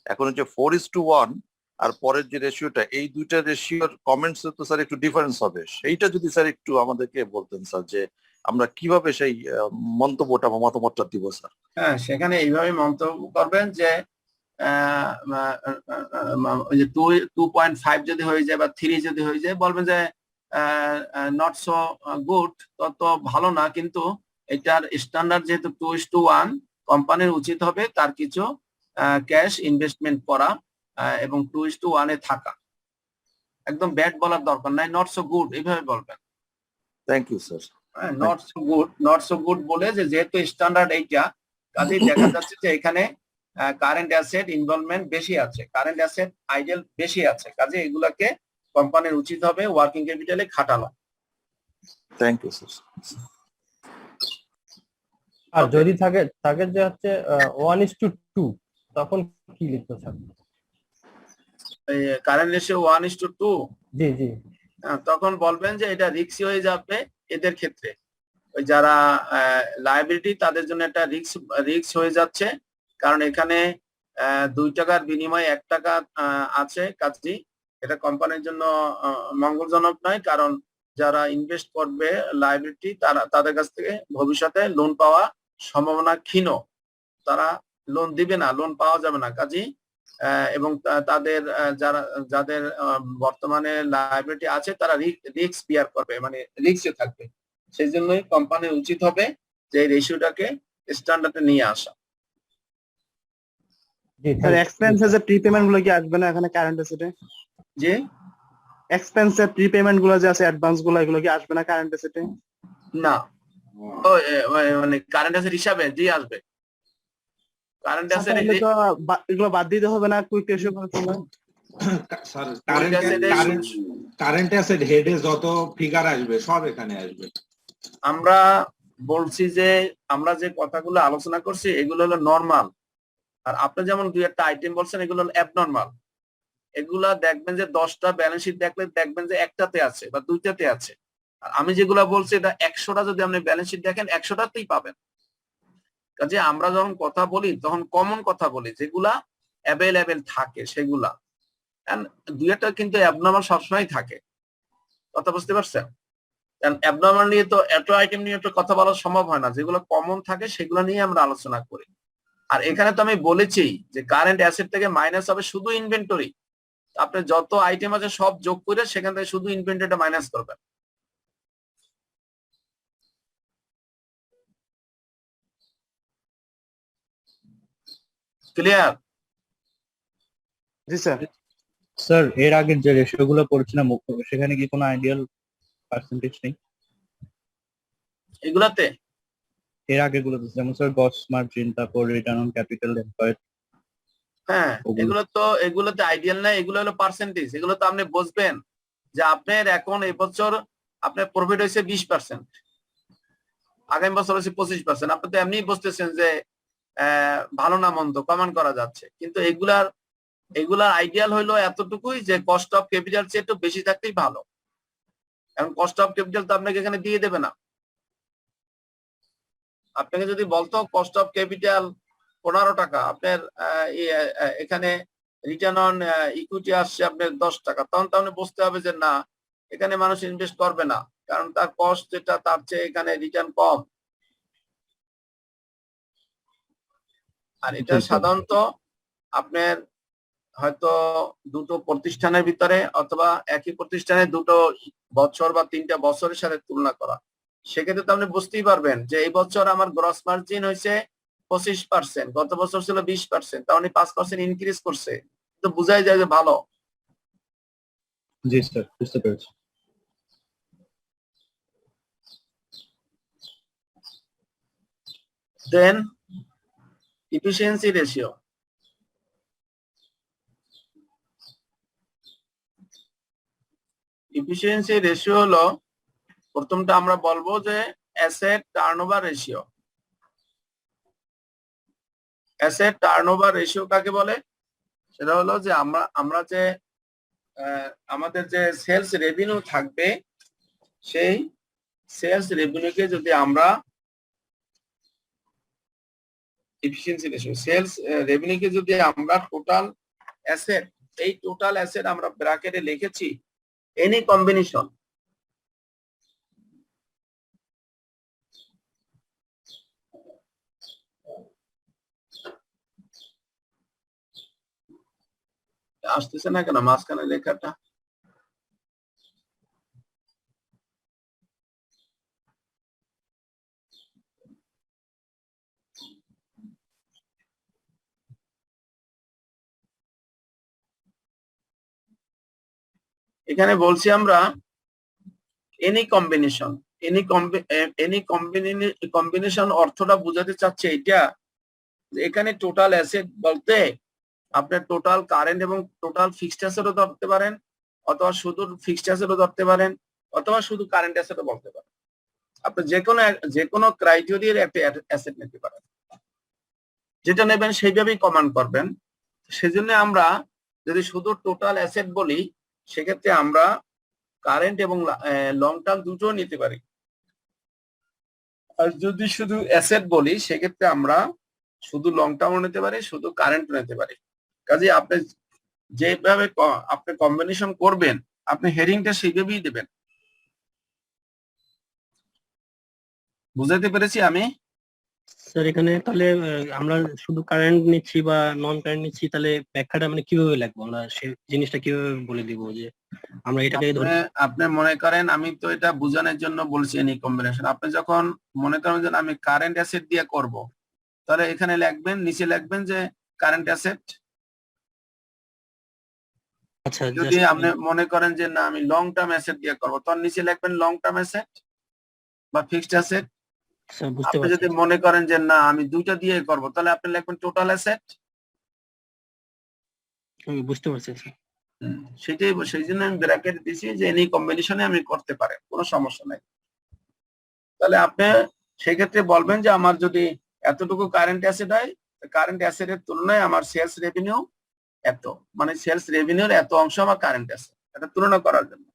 এখন হচ্ছে 4:1 আর পরের যে রেশিওটা, এই দুইটা রেশিওর কমেন্টস তো স্যার একটু ডিফারেন্স হবে, সেইটা যদি স্যার একটু আমাদেরকে বলতেন স্যার, যে আমরা কিভাবে সেই মন্তব্যটা বা মতামতটা দিব স্যার। হ্যাঁ, সেখানে এইভাবে মন্তব্য করবেন যে ওই যে 2.5 যদি হয়ে যায় বা 3 যদি হয়ে যায়, বলবেন যে নট সো গুড, তত ভালো না, কিন্তু এটার স্ট্যান্ডার্ড যেহেতু 2:1, কোম্পানির উচিত হবে তার কিছু ক্যাশ ইনভেস্টমেন্ট করা এবং 2:1 এ থাকা। একদম ব্যাড বলার দরকার নাই, নট সো গুড এইভাবে বলবেন। Thank you sir. Not so good বলে যে যেহেতু স্ট্যান্ডার্ড এইটা, কাজেই দেখা যাচ্ছে যে এখানে কারেন্ট অ্যাসেট ইনভলভমেন্ট বেশি আছে, কারেন্ট অ্যাসেট আইডেল বেশি আছে, কাজে এগুলাকে কোম্পানির উচিত হবে ওয়ার্কিং ক্যাপিটালে খাটানো। Thank you sir. আর যদি থাকে যে হচ্ছে 1:2, তখন কি লিখবো স্যার? কারেন্ট রেশিও 1:2, জি জি। তখন বলবেন যে এটা রিস্কি হয়ে যাবে এদের ক্ষেত্রে, ওই যারা লায়াবিলিটি তাদের জন্য একটা রিস্ক হয়ে যাচ্ছে, কারণ এখানে 2 টাকার বিনিময়ে 1 টাকা আছে, কাজেই এটা কোম্পানির জন্য মঙ্গলজনক নয়, কারণ যারা ইনভেস্ট করবে লায়াবিলিটি তাদের কাছ থেকে ভবিষ্যতে লোন পাওয়া সম্ভাবনা ক্ষীণ, তারা লোন দিবে না, লোন পাওয়া যাবে না, কাজেই এবং তাদের যাদের বর্তমানে লায়াবিলিটি আছে তারা রিস্ক বিয়ার করবে, মানে রিস্কে থাকবে। সেই জন্যই কোম্পানির উচিত হবে যে এই রেশিওটাকে স্ট্যান্ডার্ডে নিয়ে আসা। স্যার এক্সপেন্সেস এর প্রিপেমেন্ট গুলো কি আসবে না এখানে কারেন্ট অ্যাসেটে? যে এক্সপেন্সের প্রিপেমেন্ট গুলো যে আছে, অ্যাডভান্স গুলো, এগুলো কি আসবে না কারেন্ট অ্যাসেটে? না, মানে কারেন্ট অ্যাসেট হিসাবে জি আসবে, কারেন্ট স্যার, অ্যাসেট তাহলে তো এগুলো বাদ দিতে হবে না কুইক রেশিও করার সময়? স্যার asset কারেন্ট অ্যাসেট হেডে যত ফিগার আসবে সব এখানে আসবে। আমরা বলছি যে আমরা যে কথাগুলো আলোচনা করছি এগুলো হলো নরমাল, আর আপনি যেমন দুই একটা আইটেম বলছেন এগুলো হলো অ্যাবনরমাল। এগুলা দেখবেন যে 10টা ব্যালেন্স শিট দেখলে দেখবেন যে একটাতে আছে বা দুইটাতে আছে। আর আমি যেগুলা বলছি এটা 100টা যদি আপনি ব্যালেন্স শিট দেখেন 100টাতেই পাবেন। কাজে আমরা যখন কথা বলি তখন কমন কথা বলি যেগুলা অ্যাভেলেবেল থাকে সেগুলা। দুই একটা কিন্তু অ্যাবনরমাল সবসময় থাকে, কথা বুঝতে পারছেন? অ্যাবনরমাল নিয়ে তো এত আইটেম নিয়ে তো কথা বলা সম্ভব হয় না, যেগুলো কমন থাকে সেগুলো নিয়ে আমরা আলোচনা করি। আর এখানে তো আমি বলেছি যে কারেন্ট অ্যাসেট থেকে মাইনাস হবে শুধু ইনভেন্টরি। আপনি যত আইটেম আছে সব যোগ করে সেখান থেকে শুধু ইনভেন্টরিটা মাইনাস করবেন। ক্লিয়ার? জি স্যার। স্যার এর আগের যে রেশিও গুলো পড়ছিলাম সেখানে কি কোনো আইডিয়াল পার্সেন্টেজ নেই? এগুলাতে এর আগের গুলোতে যেমন স্যার গ্রস মার্জিন, তারপর রিটার্ন অন ক্যাপিটাল এমপ্লয়েড। হ্যাঁ, এগুলোতে আইডিয়াল না, এগুলো হলো পার্সেন্টেজ। এগুলো তো আপনি বুঝবেন যে আপনার এখন এই বছর আপনার প্রফিট হয়েছে 20%, আগামী বছর হচ্ছে 25%। আপনি তো এমনি বুঝতেছেন যে ভালো না মন্দ কমান করা যাচ্ছে, কিন্তু এগুলার আইডিয়াল হইলো এতটুকুই যে কস্ট অফ ক্যাপিটাল চেয়ে একটু বেশি থাকতেই ভালো। এখন কস্ট অফ ক্যাপিটাল তো আপনাকে এখানে দিয়ে দেবে না। আপনাকে যদি বলতো কস্ট অফ ক্যাপিটাল 15 টাকা, আপনার এখানে রিটার্ন অন ইকুইটি আসছে আপনার 10 টাকা, তখন তো আপনি বুঝতে হবে যে না, এখানে মানুষ ইনভেস্ট করবে না, কারণ তার কস্ট যেটা তার চেয়ে এখানে রিটার্ন কম। আর এটা সাধারণত আপনার হয়তো দুটো প্রতিষ্ঠানের ভিতরে অথবা একই প্রতিষ্ঠানে দুটো বছর বা 3টা বছরের সাথে তুলনা করা, সেক্ষেত্রে তো আপনি বুঝতেই পারবেন যে এই বছর আমার গ্রস মার্জিন হয়েছে 25%, গত বছর ছিল 20%, তার মানে 5% ইনক্রিজ করছে, তো বোঝাই যায় যে ভালো। জি স্যার, বুঝতে পেরেছি। দেন ইফিসিয়েন্সি রেশিও। ইফিসিয়েন্সি রেশিও হলো, প্রথমটা আমরা বলবো যে asset turnover ratio. Asset turnover ratio কাকে বলে? সেটা হলো যে আমরা যে আমাদের যে সেলস রেভিনিউ থাকবে, সেই সেলস রেভিনিউকে যদি আমরা এফিসিয়েন্সি রেশিও, সেলস রেভিনিউকে যদি আমরা টোটাল অ্যাসেট, এই টোটাল অ্যাসেট আমরা ব্র্যাকেটে লিখেছি এনি কম্বিনেশন। আসতেছে না কেন মাঝখানে লেখাটা? এখানে বলছি আমরা এনি কম্বিনেশন। এনি কম্বিনেশন অর্থটা বোঝাতে চাচ্ছে এটা, এখানে টোটাল অ্যাসেট বলতে আপনার টোটাল কারেন্ট এবং টোটাল ফিক্সড অ্যাসেটও ধরতে পারেন, অথবা শুধু ফিক্সড অ্যাসেটও ধরতে পারেন, অথবা শুধু কারেন্ট অ্যাসেটও বলতে পারেন। আপনি যে কোনো ক্রাইটেরিয়ার একটা অ্যাসেট নিতে পারেন, যেটা নেবেন সেইভাবেই কমান্ড করবেন। সেজন্য আমরা যদি শুধু টোটাল অ্যাসেট বলি, সেক্ষেত্রে আমরা কারেন্ট এবং লং টার্ম দুটো নিতে পারি। আর যদি শুধু অ্যাসেট বলি, সেক্ষেত্রে আমরা শুধু লং টার্মও নিতে পারি, শুধু কারেন্টও নিতে পারি। কাজে আপনি যেভাবে আপনি কম্বিনেশন করবেন, আপনি হেডিংটা সেইভাবেই দেবেন। বুঝাতে পেরেছি আমি? স্যার এখানে তাহলে আমরা শুধু কারেন্ট নিচ্ছি বা নন কারেন্ট নিচ্ছি, তাহলে ব্যাখ্যাটা মানে কিভাবে লাগবে, আমরা সেই জিনিসটা কিভাবে বলে দিব যে আমরা এটাকে ধরি? আপনি মনে করেন, আমি তো এটা বোঝানোর জন্য বলছি এনি কম্বিনেশন। আপনি যখন মনে করেন যে আমি কারেন্ট অ্যাসেট দিয়ে করব, তাহলে এখানে লিখবেন, নিচে লিখবেন যে কারেন্ট অ্যাসেট। আচ্ছা, যদি আপনি মনে করেন যে না আমি লং টার্ম অ্যাসেট দিয়ে করব, তখন নিচে লিখবেন লং টার্ম অ্যাসেট বা ফিক্সড অ্যাসেট। স্যার বুঝতে আপনি পারছি যদি মনে করেন যে না আমি দুইটা দিয়ে করব, তাহলে আপনি লিখবেন টোটাল অ্যাসেট। আমি বুঝতে পারছি স্যার। সেটাই সেই জন্য আমি ব্র্যাকেট দিছি যে এনি কম্বিনেশনে আমি করতে পারেন, কোনো সমস্যা নাই। তাহলে আপনি সেই ক্ষেত্রে বলবেন যে আমার যদি এতটুকু কারেন্ট অ্যাসেট হয়, কারেন্ট অ্যাসেটের তুলনায় আমার সেলস রেভিনিউ এত, মানে সেলস রেভিনিউর এত অংশ আমার কারেন্ট অ্যাসেট, এটা তুলনা করার জন্য।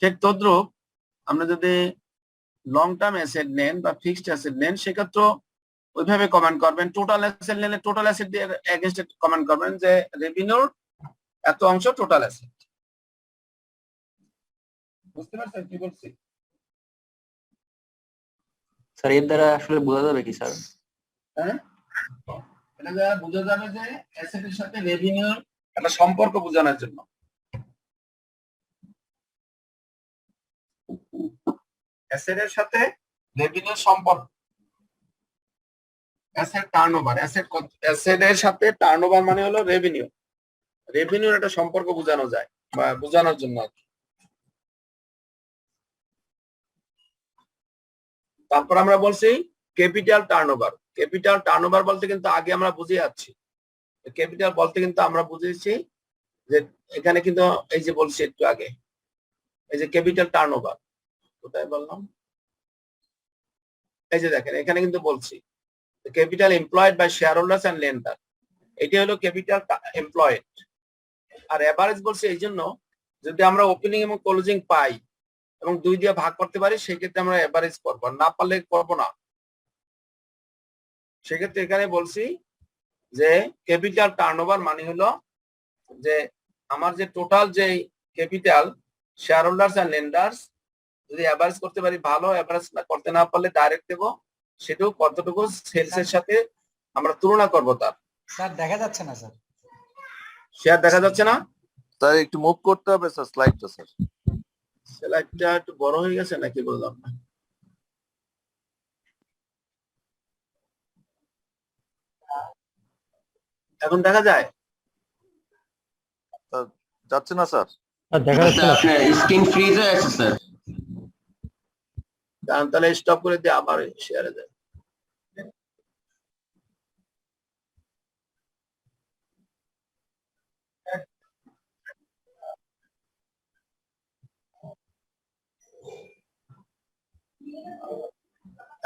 ঠিক তদ্রুপ আমরা যদি লং টার্ম অ্যাসেট নেন বা ফিক্সড অ্যাসেট নেন, সেক্ষেত্রে ওইভাবে কমেন্ট করবেন। টোটাল অ্যাসেট নিলে টোটাল অ্যাসেট দিয়ে এগেইনস্টে কমেন্ট করবেন যে রেভিনিউর এত অংশ টোটাল অ্যাসেট। বুঝতে পারছেন কি বলছি? স্যার এর দ্বারা আসলে বোঝা যাবে কি স্যার? হ্যাঁ, এটা দ্বারা বোঝা যাবে যে অ্যাসেটের সাথে রেভিনিউর একটা সম্পর্ক বোঝানোর জন্য। অ্যাসেটের সাথে রেভিনিউর সম্পর্ক, অ্যাসেট টার্নওভার, অ্যাসেটের সাথে টার্নওভার মানে হলো রেভিনিউ, রেভিনিউর একটা সম্পর্ক বোঝানো যায় বা বোঝানোর জন্য আর কি। তারপর আমরা বলছি ক্যাপিটাল টার্নওভার। ক্যাপিটাল টার্নওভার বলতে কিন্তু আগে আমরা বুঝে যাচ্ছি, ক্যাপিটাল বলতে কিন্তু আমরা বুঝেছি যে এখানে কিন্তু এই যে বলছি একটু আগে, এই যে ক্যাপিটাল টার্নওভার, কোথায় বললাম, এই যে দেখেন এখানে কিন্তু বলছি capital employed by shareholders and lender, এটা হলো ক্যাপিটাল এমপ্লয়েড। আর এভারেজ বলছে এই জন্য যদি আমরা ওপেনিং এবং ক্লোজিং পাই এবং 2 দিয়ে ভাগ করতে পারি, সেক্ষেত্রে আমরা এভারেজ করবো, না পারলে করবো না। সেক্ষেত্রে এখানে বলছি যে ক্যাপিটাল টার্নওভার মানে হলো যে আমার যে টোটাল যে capital shareholders and lenders যদি এভারেজ করতে পারি ভালো, এভারেজ করতে না পারলে ডাইরেক্ট দেবো, সেটাও কতটুকু সেলসের সাথে আমরা তুলনা করবো তার। স্যার দেখা যাচ্ছে না স্যার। শেয়ার দেখা যাচ্ছে না, স্যার একটু মুভ করতে হবে স্যার স্লাইডটা স্যার। স্লাইডটা একটু বড় হয়ে গেছে নাকি বললাম না? এখন দেখা যায়? যাচ্ছে না স্যার? আর দেখা যাচ্ছে না স্ক্রিন ফ্রিজ হয়ে আছে স্যার। কারণ তাহলে স্টপ করে দিয়ে আবার শেয়ারে যায়।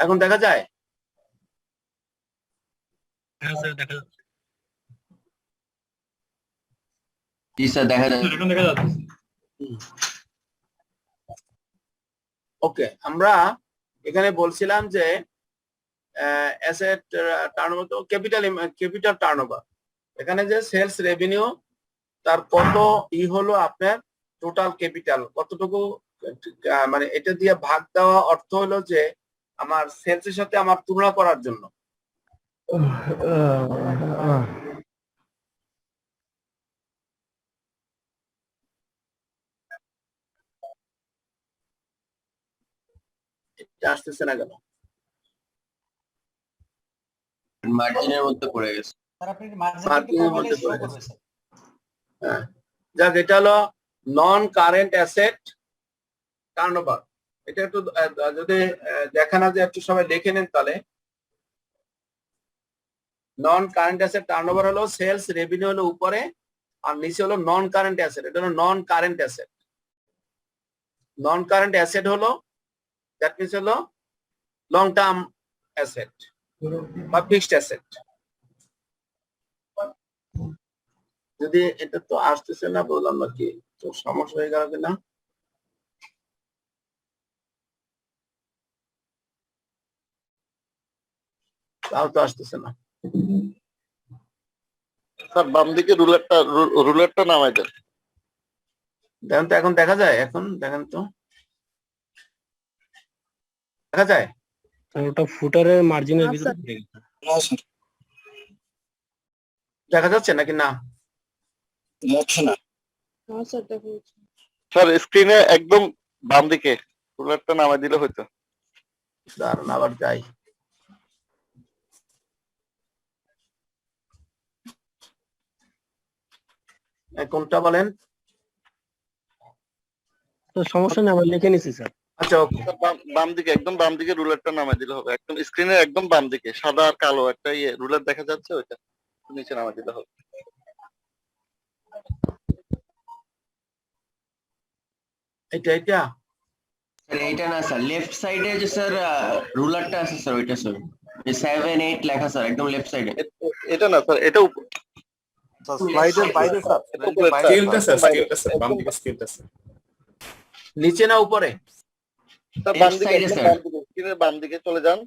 এখন দেখা যায়? হ্যাঁ স্যার দেখা যাচ্ছে। জি স্যার দেখা যাচ্ছে। এখন দেখা যাচ্ছে। ওকে, আমরা এখানে বলছিলাম যে অ্যাসেট টার্নওভার তো ক্যাপিটাল টার্নওভার, এখানে যে সেলস রেভিনিউ তার কত হলো আপনার টোটাল ক্যাপিটাল কতটুকু, মানে এটা দিয়ে ভাগ দেওয়া অর্থ হলো যে আমার সেলসের সাথে আমার তুলনা করার জন্য। এটা আসতেছে না কেন? মার্জিনের মধ্যে পড়ে গেছে। স্যার আপনি মার্জিনের মার্জিনের মধ্যে মধ্যে পড়ে শো গেছে। করবে স্যার। হ্যাঁ, যাক এটা হলো নন কারেন্ট অ্যাসেট টার্নওভার। এটা একটু যদি দেখা না যায় একটু সবাই দেখে নেন তাহলে। নন কারেন্ট অ্যাসেট টার্নওভার হলো সেলস রেভিনিউ হলো উপরে আর নিচে হলো নন কারেন্ট অ্যাসেট, এটা হলো নন কারেন্ট অ্যাসেট। নন কারেন্ট অ্যাসেট হলো দ্যাট মিনস হলো লং টার্ম অ্যাসেট বা ফিক্সড অ্যাসেট। যদি এটা তো আসতেছে না, বললাম না কি তো সমস্যা হয়ে গেল কিনা। তাও তো আসতেছে না। স্যার বাম দিকে রুলেটটা নামাই দেন। দেখেন তো এখন দেখা যায়, এখন দেখেন তো দেখা যায়? ওটা ফুটারের মার্জিনের আচ্ছা। ভিতরে পড়ে গেছে। দেখা যাচ্ছে নাকি না? যাচ্ছে না হ্যাঁ স্যার দেখা যাচ্ছে। স্যার, স্ক্রিনে একদম বাম দিকে রুলেটটা নামাই দিলে হয়তো। দাঁড়ান আবার যাই। কোনটা বলেন? তো সমস্যা নেই, আমরা লিখে নিছি স্যার। আচ্ছা ওকে, বাম দিকে, একদম বাম দিকে রুলারটা নামাই দিলে হবে, একদম স্ক্রিনের একদম বাম দিকে সাদা আর কালো একটা রুলার দেখা যাচ্ছে, ওইটা নিচে নামাই দিলে হবে। এটা এটা স্যার এইটা না স্যার, লেফট সাইডে যে স্যার রুলারটা আছে স্যার, ওইটা স্যার 7 8 লেখা স্যার, একদম লেফট সাইডে। এটা না স্যার, এটা স্লাইডের বাইরে স্যার, স্কেলটা স্যার, স্কেলটা স্যার, বাম দিকে স্কেলটা স্যার, নিচে না উপরে? বাম দিকে, একদম বাম দিকে, স্ক্রিনের বাম দিকে চলে যান।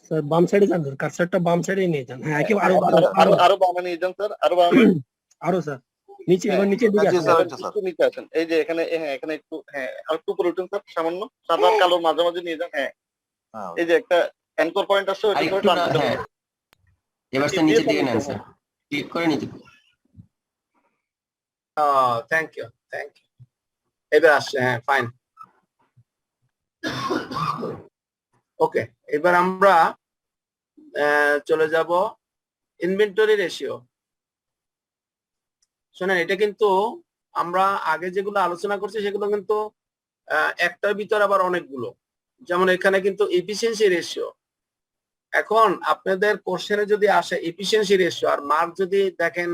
স্যার বাম সাইডে যান, কার্সারটা বাম সাইডে নিয়ে যান। হ্যাঁ, একেবারে আরো বামে নিয়ে যান স্যার, আরো বামে। আরো স্যার নিচে, এবার নিচের দিকে আসেন। একটু নিচে আসেন, এই যে এখানে, হ্যাঁ এখানে একটু, হ্যাঁ আর একটু উপরে উঠুন স্যার, সামান্য সাদা আর কালোর মাঝামাঝি নিয়ে যান। হ্যাঁ, এই যে একটা অ্যাঙ্কর পয়েন্ট আছে, ওইটা আরেকটু ধরে টান না, দিতে হ্যাঁ হবে। এবার স্যার নিচের দিকে নেন স্যার, ক্লিক করে নিচে। Thank you, thank you. এবার আসছে, হ্যাঁ ফাইন। ওকে, এবার আমরা চলে যাব ইনভেন্টরি রেশিও। শোনেন, এটা কিন্তু আমরা আগে যেগুলো আলোচনা করছি সেগুলো কিন্তু একটার ভিতর আবার অনেকগুলো। যেমন এখানে কিন্তু এফিসিয়েন্সি রেশিও। এখন আপনাদের কোশ্চেনে যদি আসে এফিসিয়েন্সি রেশিও আর মার্ক যদি দেখেন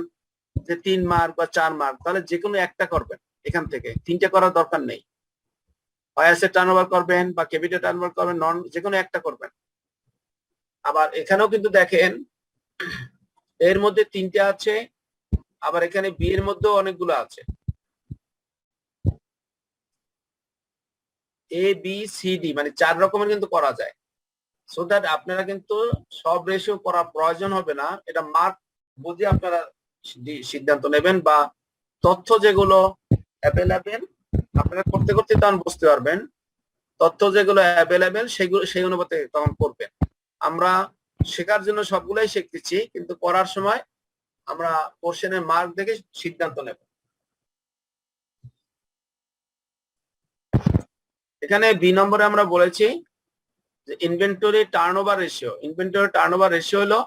যে 3 মার্ক বা 4 মার্ক, তাহলে যে কোনো একটা করবেন, এখান থেকে 3টে করার দরকার নেই। হয় অ্যাসেট টার্নওভার করবেন বা ক্যাপিটাল টার্নওভার করবেন, নন যে কোনো একটা করবেন। আবার এখানেও কিন্তু দেখেন এর মধ্যে 3টে আছে, আবার এখানে বি এর মধ্যেও অনেকগুলো আছে, এ বি সি ডি, মানে 4 রকমের কিন্তু করা যায়। সো দ্যাট আপনারা কিন্তু সব রেশিও করার প্রয়োজন হবে না, এটা মার্ক বুঝে আপনারা সিদ্ধান্ত নেবেন, বা তথ্য যেগুলো অ্যাভেলেবেল আপনারা করতে করতে তখন বুঝতে পারবেন, তথ্য যেগুলো অ্যাভেলেবেল সেগুলো সেই অনুপাতে তখন করবেন। আমরা শেখার জন্য সবগুলাই শিখতেছি, কিন্তু করার সময় আমরা কোশ্চেনের মার্ক দেখে সিদ্ধান্ত নেব। এখানে বি নম্বরে আমরা বলেছি যে inventory turnover ratio. Inventory turnover ratio হলো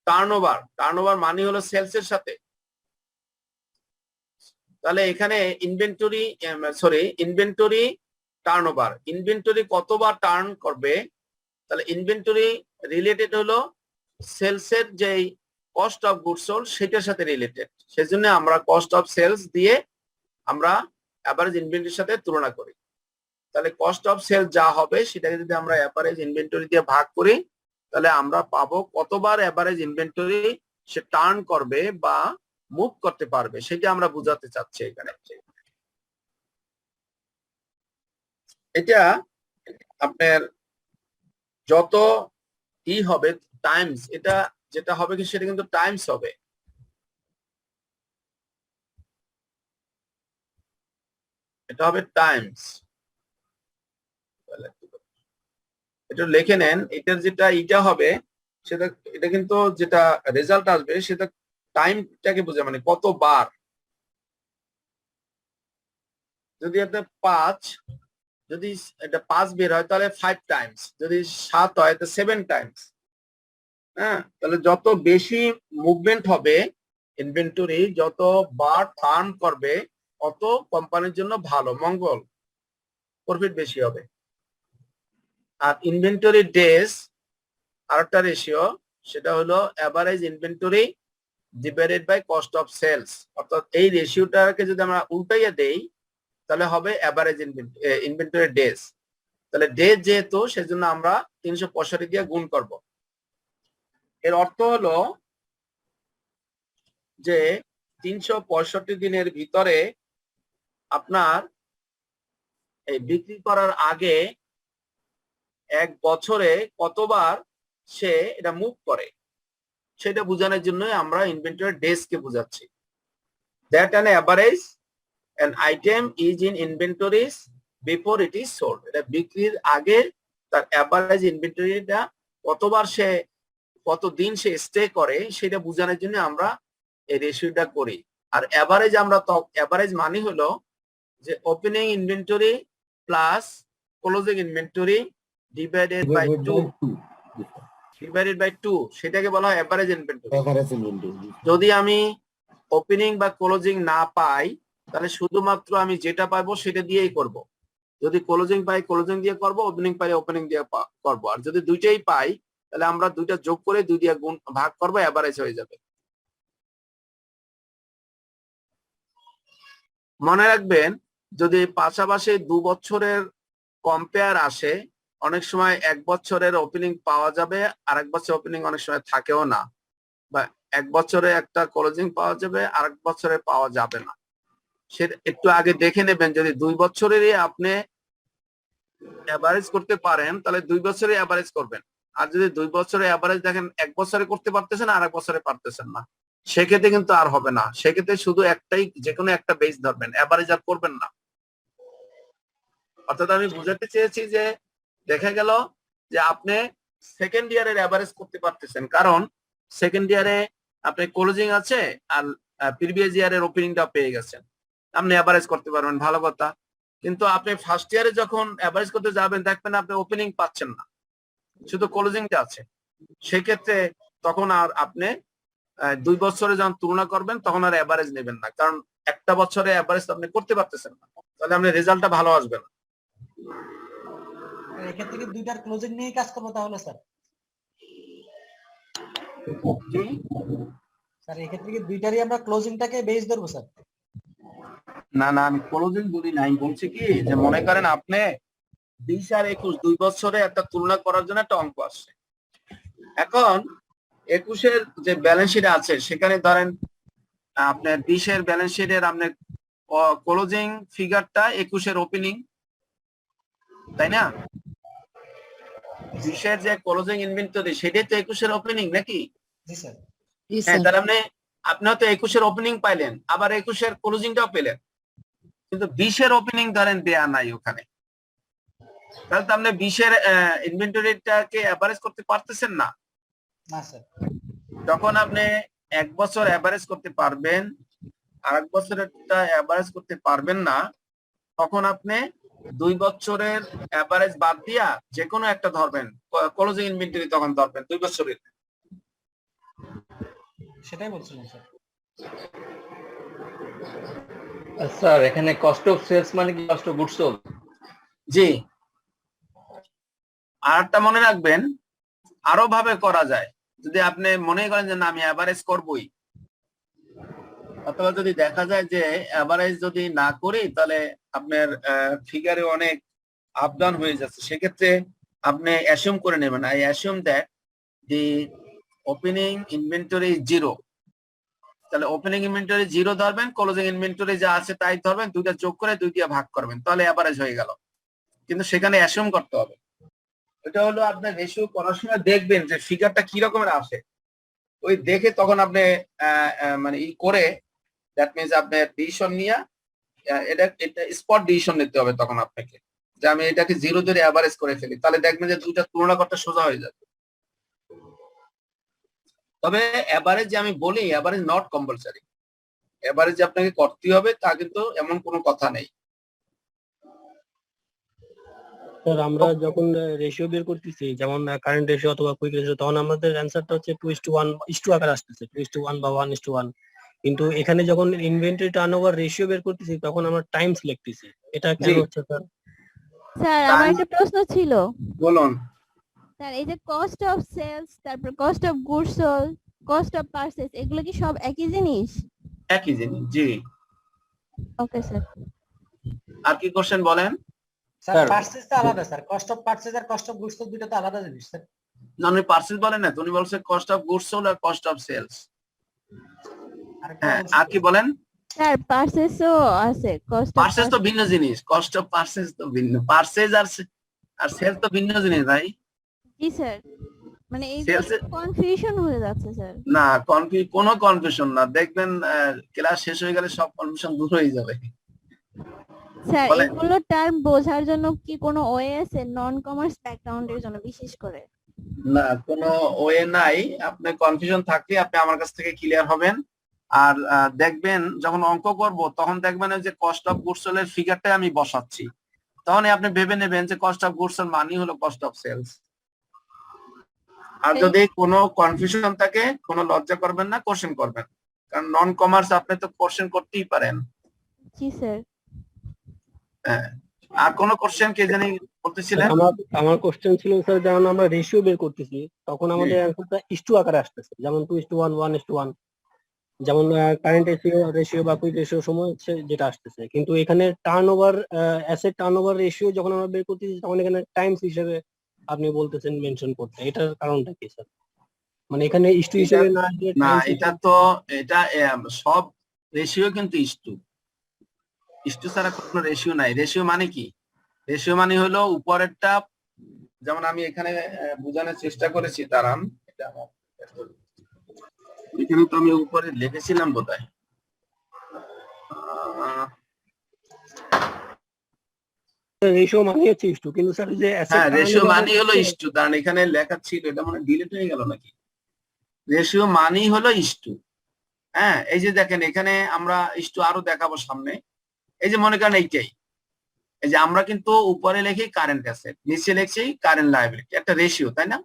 টার্নওভার মানে হলো সেলস এর সাথে। তাহলে এখানে ইনভেন্টরি টার্নওভার, ইনভেন্টরি কতবার টার্ন করবে, তাহলে ইনভেন্টরি রিলেটেড হলো সেলস এর যে কস্ট অফ গুডস সোল্ড সেটার সাথে রিলেটেড। সেজন্য আমরা কস্ট অফ সেলস দিয়ে আমরা অ্যাভারেজ ইনভেন্টরির সাথে তুলনা করি। তাহলে কস্ট অফ সেলস যা হবে সেটাকে যদি আমরা অ্যাভারেজ ইনভেন্টরি দিয়ে ভাগ করি, তাহলে আমরা পাবো কতবার অ্যাভারেজ ইনভেন্টরি সে টার্ন করবে বা মুভ করতে পারবে, সেটা আমরা বোঝাতে চাচ্ছি এখানে। এটা আপনার যত হবে টাইমস, এটা যেটা হবে কি সেটা কিন্তু টাইমস হবে। এটা হবে টাইমস, এটা লিখে নেন। এটার যেটা ইটা হবে সেটা, এটা কিন্তু যেটা রেজাল্ট আসবে সেটা টাইমটাকে বোঝায়, মানে কতবার। যদি আপনার 5, যদি এটা 5 বের হয় তাহলে 5 টাইমস, যদি 7 হয় তো 7 টাইমস। হ্যাঁ, তাহলে যত বেশি মুভমেন্ট হবে ইনভেন্টরি, যত বার টার্ন করবে অত কোম্পানির জন্য ভালো, মঙ্গল, প্রফিট বেশি হবে। আর ইনভেন্টরি ডেজ আরেকটা রেশিও, সেটা হলো average inventory divided by cost of sales. অর্থাৎ এই রেশিওটাকে যদি আমরা উল্টাইয়া দেই তাহলে হবে অ্যাভারেজ ইনভেন্টরি ডেজ। তাহলে ডেজ যেহেতু, সেজন্য আমরা 365 দিয়ে গুণ করব। এর অর্থ হলো যে 365 দিনের ভিতরে আপনার এই বিক্রি করার আগে 1 বছরে কতবার সে এটা মুভ করে সেটা বোঝানোর জন্য আমরা ইনভেন্টরি ডেজ কে বোঝাচ্ছি। That an average an item is in inventories before it is sold. এটা বিক্রির আগে তার অ্যাভারেজ ইনভেন্টরিটা কতবার সে, কতদিন সে স্টে করে সেটা বোঝানোর জন্য আমরা এই রেশিওটা করি। আর অ্যাভারেজ আমরা তো অ্যাভারেজ মানে হলো যে opening inventory plus closing inventory divided by 2 সেটাকে বলা হয় অ্যাভারেজ ইনভেন্টরি। যদি আমি ওপেনিং বা ক্লোজিং না পাই তাহলে শুধুমাত্র আমি যেটা পাবো সেটা দিয়েই করব। যদি ক্লোজিং পাই ক্লোজিং দিয়ে করব, ওপেনিং পাই ওপেনিং দিয়ে করব। আর যদি দুইটাই পাই তাহলে আমরা দুইটা যোগ করে 2 দিয়ে গুণ ভাগ করব, এভারেজ হয়ে যাবে। মনে রাখবেন, যদি পাশাপাশি 2 বছরের কম্পেয়ার আসে, অনেক সময় 1 বছরের ওপেনিং পাওয়া যাবে, আর 1 বছর ওপেনিং অনেক সময় থাকেও না, বা 1 বছরে একটা ক্লোজিং পাওয়া যাবে, আর 1 বছরে পাওয়া যাবে না। সেটা একটু আগে দেখে নেবেন। যদি 2 বছরেরই আপনি এভারেজ করতে পারেন তাহলে 2 বছরে এভারেজ করবেন। আর যদি 2 বছরে এভারেজ দেখেন 1 বছরে করতে পারতেছেন আর 1 বছরে পারতেছেন না, সেক্ষেত্রে কিন্তু আর হবে না। সেক্ষেত্রে শুধু একটাই, যে কোনো একটা বেস ধরবেন, এভারেজ আর করবেন না। অর্থাৎ আমি বুঝাতে চেয়েছি যে দেখা গেল যে আপনি সেকেন্ড ইয়ারের এভারেজ করতে পারতেছেন, কারণ সেকেন্ড ইয়ারে আপনি ক্লোজিং আছে আর প্রিভিয়াস ইয়ারের ওপেনিংটা পেয়ে গেছেন, আপনি এভারেজ করতে পারবেন, ভালো কথা। কিন্তু আপনি ফার্স্ট ইয়ারে যখন এভারেজ করতে যাবেন দেখবেন আপনি ওপেনিং পাচ্ছেন না, শুধু ক্লোজিংটা আছে। সেক্ষেত্রে তখন আর আপনি 2 বছরে যখন তুলনা করবেন তখন আর এভারেজ নেবেন না, কারণ একটা বছরে এভারেজ আপনি করতে পারতেছেন না, তাহলে আপনার রেজাল্টটা ভালো আসবে না। এক্ষেত্রে কি দুইটার ক্লোজিং নিয়ে কাজ করবো তাহলে স্যার? স্যার এক্ষেত্রে কি দুইটারই আমরা ক্লোজিংটাকে বেস ধরবো স্যার? না না, আমি ক্লোজিং বলি নাই, বলছি কি যে মনে করেন আপনি 20 আর 21 2 বছরে একটা তুলনা করার জন্য একটা অঙ্ক আসছে। এখন 21 এর যে ব্যালেন্স শিট আছে সেখানে ধরেন আপনার 20 এর ব্যালেন্স শিটের আপনার ক্লোজিং ফিগারটা 21 এর ওপেনিং, তাই না? 20 এর যে ক্লোজিং ইনভেন্টরি সেটাই তো 21 এর ওপেনিং নাকি? জি স্যার। হ্যাঁ, তাহলে আপনি হয়তো 21 এর ওপেনিং পাইলেন, আবার 21 এর ক্লোজিংটাও পেলেন, কিন্তু 20 এর ওপেনিং ধরেন দেয়া নাই ওখানে, তাহলে তো আপনি 20 এর ইনভেন্টরিটাকে এভারেজ করতে পারতেছেন না। না স্যার। যখন আপনি 1 বছর এভারেজ করতে পারবেন আর 1 বছরেরটা এভারেজ করতে পারবেন না, তখন আপনি 2 বছরের এভারেজ বাদ দিয়া যে কোনো একটা ধরবেন, ক্লোজিং ইনভেন্টরি তখন ধরবেন 2 বছরের। সেটাই বলছিলাম স্যার। স্যার এখানে কস্ট অফ সেলস মানে কি কস্ট অফ গুডস সোল্ড? জি, আর একটা মনে রাখবেন, আরো ভাবে করা যায়। যদি আপনি মনে করেন যে না আমি এভারেজ করবই, অথবা যদি দেখা যায় যে এভারেজ যদি না করি তাহলে আপনার ফিগারে অনেক আপ ডাউন হয়ে যাচ্ছে, সেক্ষেত্রে আপনি অ্যাসিউম করে নেবেন, I assume that the opening inventory is 0। তাহলে ওপেনিং ইনভেন্টরি 0 ধরবেন, ক্লোজিং ইনভেন্টরি যা আছে তাই ধরবেন, দুইটা যোগ করে 2 দিয়ে ভাগ করবেন, তাহলে এভারেজ হয়ে গেল। কিন্তু সেখানে অ্যাসিউম করতে হবে। এটা হলো আপনার রেশিও করার সময় দেখবেন যে ফিগারটা কি রকমের আসে, ওই দেখে তখন আপনি মানে ই করে দ্যাট মিনস আপনার ডিসিশন নিয়ে এটা স্পট ডিসিশন নিতে হবে তখন আপনাকে, যে আমি এটাকে 0 ধরে এভারেজ করে ফেলি, তাহলে দেখবেন যে দুইটা তুলনা করতে সোজা হয়ে যাবে। তবে এভারেজ যে আমি বলি, এভারেজ নট কম্পালসারি, এভারেজ আপনাকে করতে হবে তা কিন্তু এমন কোনো কথা নেই। স্যার আমরা যখন রেশিও বের করতেছি, যেমন কারেন্ট রেশিও অথবা কুইক রেশিও, তখন আমাদের অ্যান্সারটা হচ্ছে 2:1 আকারে আসতেছে, 2:1 বা 1:1। কিন্তু এখানে যখন ইনভেন্টরি টার্নওভার রেশিও বের করতেছি তখন আমরা টাইমস লিখতেছি, এটা কেন হচ্ছে স্যার? স্যার আমার একটা প্রশ্ন ছিল। বলুন। স্যার এই যে কস্ট অফ সেলস, তারপর cost of goods sold, cost of purchase, এগুলো কি সব একই জিনিস? একই জিনিস, জি। Okay sir. আর কি কোশ্চেন বলেন? স্যার পারচেজটা আলাদা স্যার, কস্ট অফ পারচেজ আর কস্ট অফ গুডস দুটো তো আলাদা জিনিস স্যার। না, উনি পারচেজ বলেন না, উনি বলছে কস্ট অফ গুডস সোল্ড আর কস্ট অফ সেলস। হ্যাঁ, আর কি বলেন? স্যার পারচেজও আছে, কস্ট অফ পারচেজ তো ভিন্ন জিনিস, কস্ট অফ পারচেজ তো ভিন্ন, পারচেজ আর সেলস তো ভিন্ন জিনিস ভাই। জি স্যার, মানে এই Sales কনফিউশন হয়ে যাচ্ছে স্যার। না, কোনো কনফিউশন না, দেখবেন ক্লাস শেষ হয়ে গেলে সব কনফিউশন দূর হয়ে যাবে। স্যার বলেন। এগুলো টার্ম বোঝার জন্য কি কোনো ওয়ে আছে নন কমার্স ব্যাকগ্রাউন্ডের জন্য বিশেষ করে? না, কোনো ওয়ে নাই, আপনি কনফিউশন থাকলে আপনি আমার কাছ থেকে ক্লিয়ার হবেন। আর দেখবেন যখন অঙ্ক করব তখন দেখবেন যে কস্ট অফ গুডস সোল্ড ফিগারটাই আমি বসাচ্ছি, তখন আপনি ভেবে নেবেন যে কস্ট অফ গুডস সোল্ড মানে হলো কস্ট অফ সেলস। আর যদি কোনো কনফিউশন থাকে কোনো লজ্জা করবেন না, কোশ্চেন করবেন, কারণ নন কমার্স আপনি তো কোশ্চেন করতেই পারেন। জি স্যার। হ্যাঁ, আর কোন কোশ্চেন কে জানি বলতেছিলেন? আমার কোশ্চেন ছিল স্যার, যখন আমরা রেশিও বের করতেছি তখন আমাদের অ্যান্সারটা ইস্টু আকারে আসতেছে, যেমন 2:1, 1:1, যেমন কারেন্ট রেশিও বা কুইক রেশিও সময় হচ্ছে যেটা আসতেছে। কিন্তু এখানে টার্নওভার অ্যাসেট টার্নওভার রেশিও যখন আমরা বের করতেছি তখন এখানে টাইমস হিসেবে আপনি বলতেছেন মেনশন করতে, এটার কারণটা কি স্যার? মানে এখানে ইস্টু হিসেবে না দিয়ে না, times এটা হিসেবে- তো এটা সব রেশিও কিন্তু ইস্টু। ইস্টু ছাড়া কোনো রেশিও নাই। রেশিও মানে কি? রেশিও মানে হলো উপরেরটা, যেমন আমি এখানে বোঝানোর চেষ্টা করেছি, দাঁড়ান, এটা আমার এখানে তো আমি উপরে লিখেছিলাম বোধহয়। রেশিও মানে হচ্ছে ইস্টু, কিন্তু স্যার যে অ্যাসেট হ্যাঁ, রেশিও টার্নওভার মানে হলো ইস্টু, কারণ এখানে লেখা ছিল, এটা মানে ডিলিট হয়ে গেল নাকি? রেশিও মানেই হলো ইস্টু। হ্যাঁ, এই যে দেখেন এখানে আমরা ইস্টু আরো দেখাবো সামনে। এই যে মনে করেন এইটাই, এই যে আমরা কিন্তু উপরে লিখি কারেন্ট অ্যাসেট, নিচে লিখছি কারেন্ট লায়াবিলিটি, একটা রেশিও, তাই না?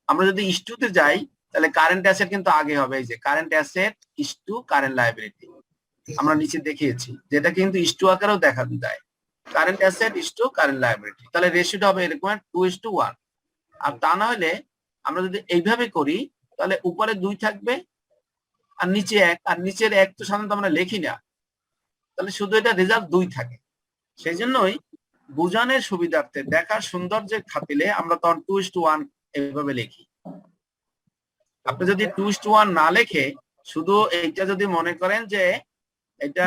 আমরা যদি ইস্টুতে যাই তাহলে কারেন্ট অ্যাসেট কিন্তু আগে হবে, এই যে current asset is to current liability আমরা নিচে দেখিয়েছি, যেটা কিন্তু ইস্টু আকারেও দেখা যায়, current asset is to current liability. তাহলে রেশিওটা হবে এরকম 2:1। আর তা না হলে আমরা যদি এইভাবে করি তাহলে উপরে 2 থাকবে আর নিচে 1, আর নিচের 1 তো সাধারণত আমরা লিখি না, তাহলে শুধু এটা রেজাল্ট 2 থাকে। সেই জন্যই বুঝানোর সুবিধার্থে, দেখার সৌন্দর্যের খাতিরে আমরা তখন 2:1 এইভাবে লিখি। আপনি যদি 2:1 না লেখে শুধু এইটা যদি মনে করেন যে এটা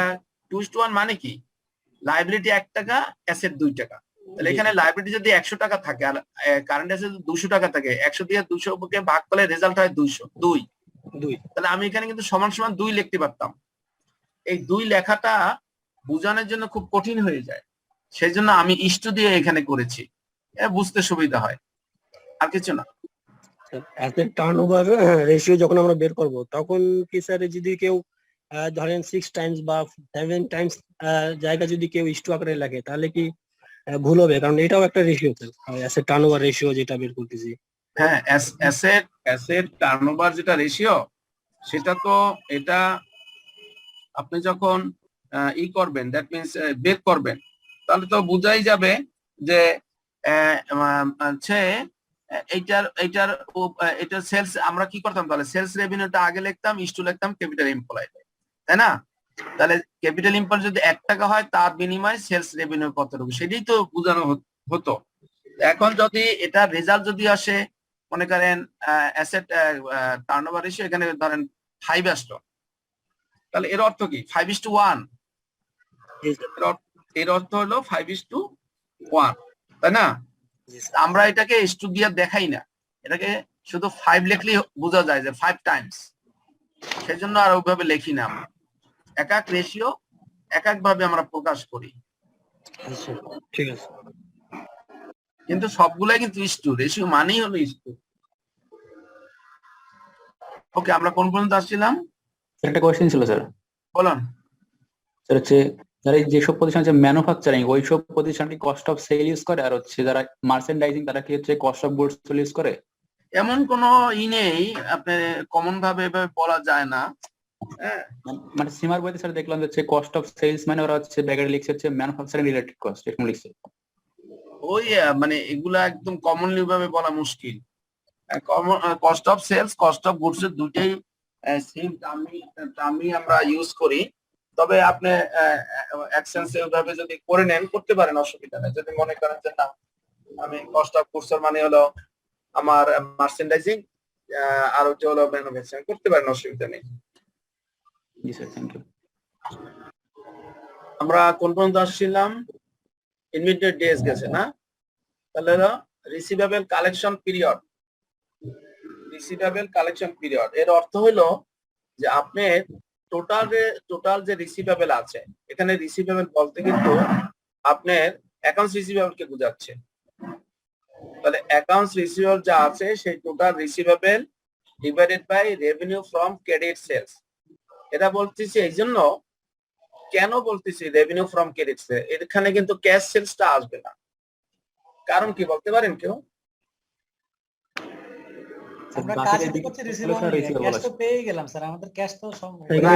2:1 মানে কি, লাইবিলিটি 1 টাকা, অ্যাসেট 2 টাকা, তাহলে এখানে লাইবিলিটি যদি 100 টাকা থাকে আর কারেন্ট অ্যাসেট 200 টাকা থাকে, 100 দিয়ে 200 কে ভাগ করলে রেজাল্ট হয় 2, তাহলে আমি এখানে কিন্তু সমান সমান 2 লিখতে পারতাম। এই 2 লেখাটা বোঝানোর জন্য খুব কঠিন হয়ে যায়, সেই জন্য আমি ইস্টু দিয়ে এখানে করেছি, বুঝতে সুবিধা হয়, আর কিছু না। অ্যাসেট টার্নওভার রেশিও যখন আমরা বের করব তখন কি স্যার, যদি কেউ ধরেন 6 টাইমস বা 7 টাইমস জায়গা যদি কেউ ইস্টু আকারে লাগে তাহলে কি ভুল হবে? কারণ এটাও একটা ratio sir, asset turnover ratio যেটা বের করতেছি। হ্যাঁ, অ্যাসেট টার্নওভার যেটা রেশিও, সেটা তো এটা আপনি যখন ই করবেন, দ্যাট মিনস বের করবেন, তাহলে তো বোঝাই যাবে যে হচ্ছে এইটার সেলস আমরা কি করতাম, তাহলে সেলস রেভিনিউটা আগে লিখতাম, ইস্টু লিখতাম ক্যাপিটাল এমপ্লয়, তাই না? তাহলে ক্যাপিটাল এমপ্লয় যদি 1 টাকা হয় তার বিনিময়ে সেলস রেভিনিউ কতটুকু, সেটাই তো বোঝানো হতো। এখন যদি এটা রেজাল্ট যদি আসে, মনে করেন অ্যাসেট টার্নওভার রেশিও এখানে ধরেন 5 আসলো, তাহলে এর অর্থ কি 5:1? এর অর্থ হলো 5:1, তাই না? আমরা এটাকে ইস্টু দিয়ে দেখাই না, এটাকে শুধু 5 লিখলেই বোঝা যায় যে 5 টাইমস, সেই জন্য আর ওইভাবে লিখি না। আমরা এক এক রেশিও এক এক ভাবে আমরা প্রকাশ করি, ঠিক আছে। কিন্তু সবগুলাই কিন্তু ইস্টু, রেশিও মানেই হলো ইস্টু। ওকে, আমরা কোন পর্যন্ত আসছিলাম? একটা কোয়েশ্চেন ছিল স্যার। বলুন। স্যার হচ্ছে যারা যেসব প্রতিষ্ঠান হচ্ছে ম্যানুফ্যাকচারিং, ওইসব প্রতিষ্ঠান কি কস্ট অফ সেল ইউজ করে, আর হচ্ছে যারা মার্চেন্ডাইজিং তারা কি হচ্ছে কস্ট অফ গুডস ইউজ করে? এমন কোনো নেই, আপনার কমন ভাবে এভাবে বলা যায় না। হ্যাঁ, মানে সিমার বইতে স্যার দেখলাম হচ্ছে কস্ট অফ সেলস মানে ওরা হচ্ছে ব্যাগারে লিখছে হচ্ছে ম্যানুফ্যাকচারিং রিলেটেড কস্ট, এরকম লিখছে। ওই মানে এগুলা একদম কমনলি ভাবে বলা মুশকিল। Cost of sales, cost of goods এর দুইটাই সেম টার্মই আমরা ইউজ করি, তবে আপনি এক্সেন্সে ওইভাবে যদি করে নেন করতে পারেন, অসুবিধা নেই। যদি মনে করেন যে না, আমি কস্ট অফ গুডস এর মানে হলো আমার মার্চেন্ডাইজিং, আর ওটা হলো ম্যানুফ্যাকচারিং, করতে পারেন, অসুবিধা নেই। জি স্যার, থ্যাংক ইউ। আমরা কোন পর্যন্ত আসছিলাম? ইনভেন্টরি ডেজ গেছে না? তাহলে receivable collection period. Receivable collection period এর অর্থ হলো যে আপনার টোটাল যে রিসিভেবল আছে, এখানে রিসিভেবল বলতে কিন্তু আপনার অ্যাকাউন্টস রিসিভেবল কে বোঝাচ্ছে। তাহলে অ্যাকাউন্টস রিসিভেবল যা আছে সেই total receivable divided by revenue from credit sales. এটা বলতেছি এই জন্য, কেন বলতেছি রেভিনিউ ফ্রম ক্রেডিট সেলস, এখানে কিন্তু ক্যাশ সেলসটা আসবে না। কারণ কি বলতে পারেন কেউ? আমরা কাজ করতে রিসিভেবল ক্যাশ তো পেয়ে গেলাম স্যার, আমাদের ক্যাশ তো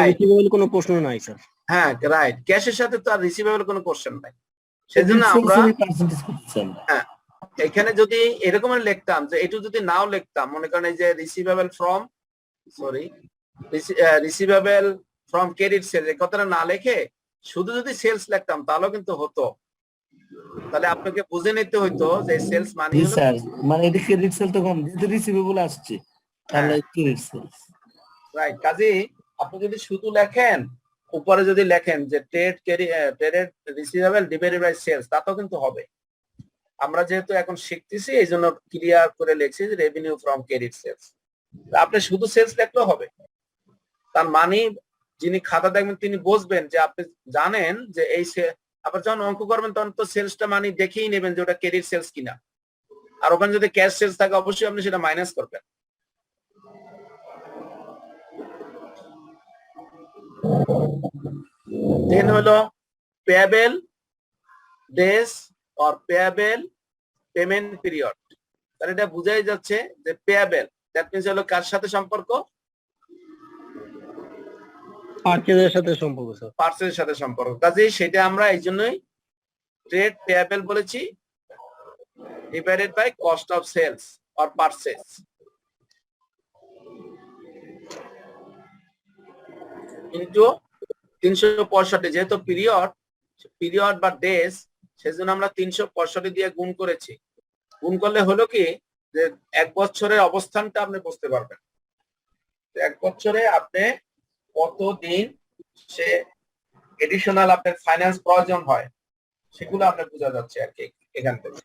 রিসিভেবল কোনো প্রশ্ন নাই স্যার। হ্যাঁ, রাইট, ক্যাশের সাথে তো আর রিসিভেবল কোনো কোশ্চেন নাই, সেজন্য আমরা হ্যাঁ এখানে যদি এরকম লিখতাম যে একটু যদি নাও লিখতাম, মনে করেন এই যে receivable from receivable from credit sales, এই কথাটা না লিখে শুধু যদি সেলস লিখতাম তাহলেও কিন্তু হতো। তাহলে আপনাকে বুঝে নিতে হইতো যে সেলস মানে হলো মানে এটা ক্রেডিট সেল তো কম, যেহেতু রিসিভেবল আসছে তাহলে ক্রেডিট সেলস। রাইট। কাজে আপনি যদি শুধু লেখেন, উপরে যদি লেখেন যে traded receivable divided by sales, তাতেও কিন্তু হবে। আমরা যেহেতু এখন শিখতেছি এই জন্য ক্লিয়ার করে লিখছি যে রেভিনিউ ফ্রম ক্রেডিট সেলস। আপনি শুধু সেলস লিখলেও হবে। তার মানে যিনি খাতা দেখবেন তিনি বুঝবেন যে আপনি জানেন যে এই আবার যখন অঙ্ক করবেন তখন তো সেলসটা মানে দেখেই নেবেন যে ওটা ক্রেডিট সেলস কিনা। আর ওখানে যদি ক্যাশ সেলস থাকে অবশ্যই আপনি সেটা মাইনাস করবেন। দেন হলো payable days or payable payment period. তাহলে এটা বোঝাই যাচ্ছে যে পেয়েবল দ্যাট মিন্স হলো কার সাথে সম্পর্ক? পারচেজের সাথে সম্পর্ক স্যার। পার্সেলের সাথে সম্পর্ক। কাজেই সেটা আমরা এই জন্যই ট্রেড পেয়েবল বলেছি, divided by cost of sales or purchase. Into 365, যেহেতু পিরিয়ড বা ডেজ, সেজন্য আমরা 365 দিয়ে গুণ করেছি। গুণ করলে হলো কি যে 1 বছরের অবস্থানটা আপনি বুঝতে পারবেন। 1 বছরে আপনি কতদিন সে এডিশনাল আপনার ফাইন্যান্স প্রয়োজন হয় সেগুলো আপনার বোঝা যাচ্ছে আর কি এখান থেকে।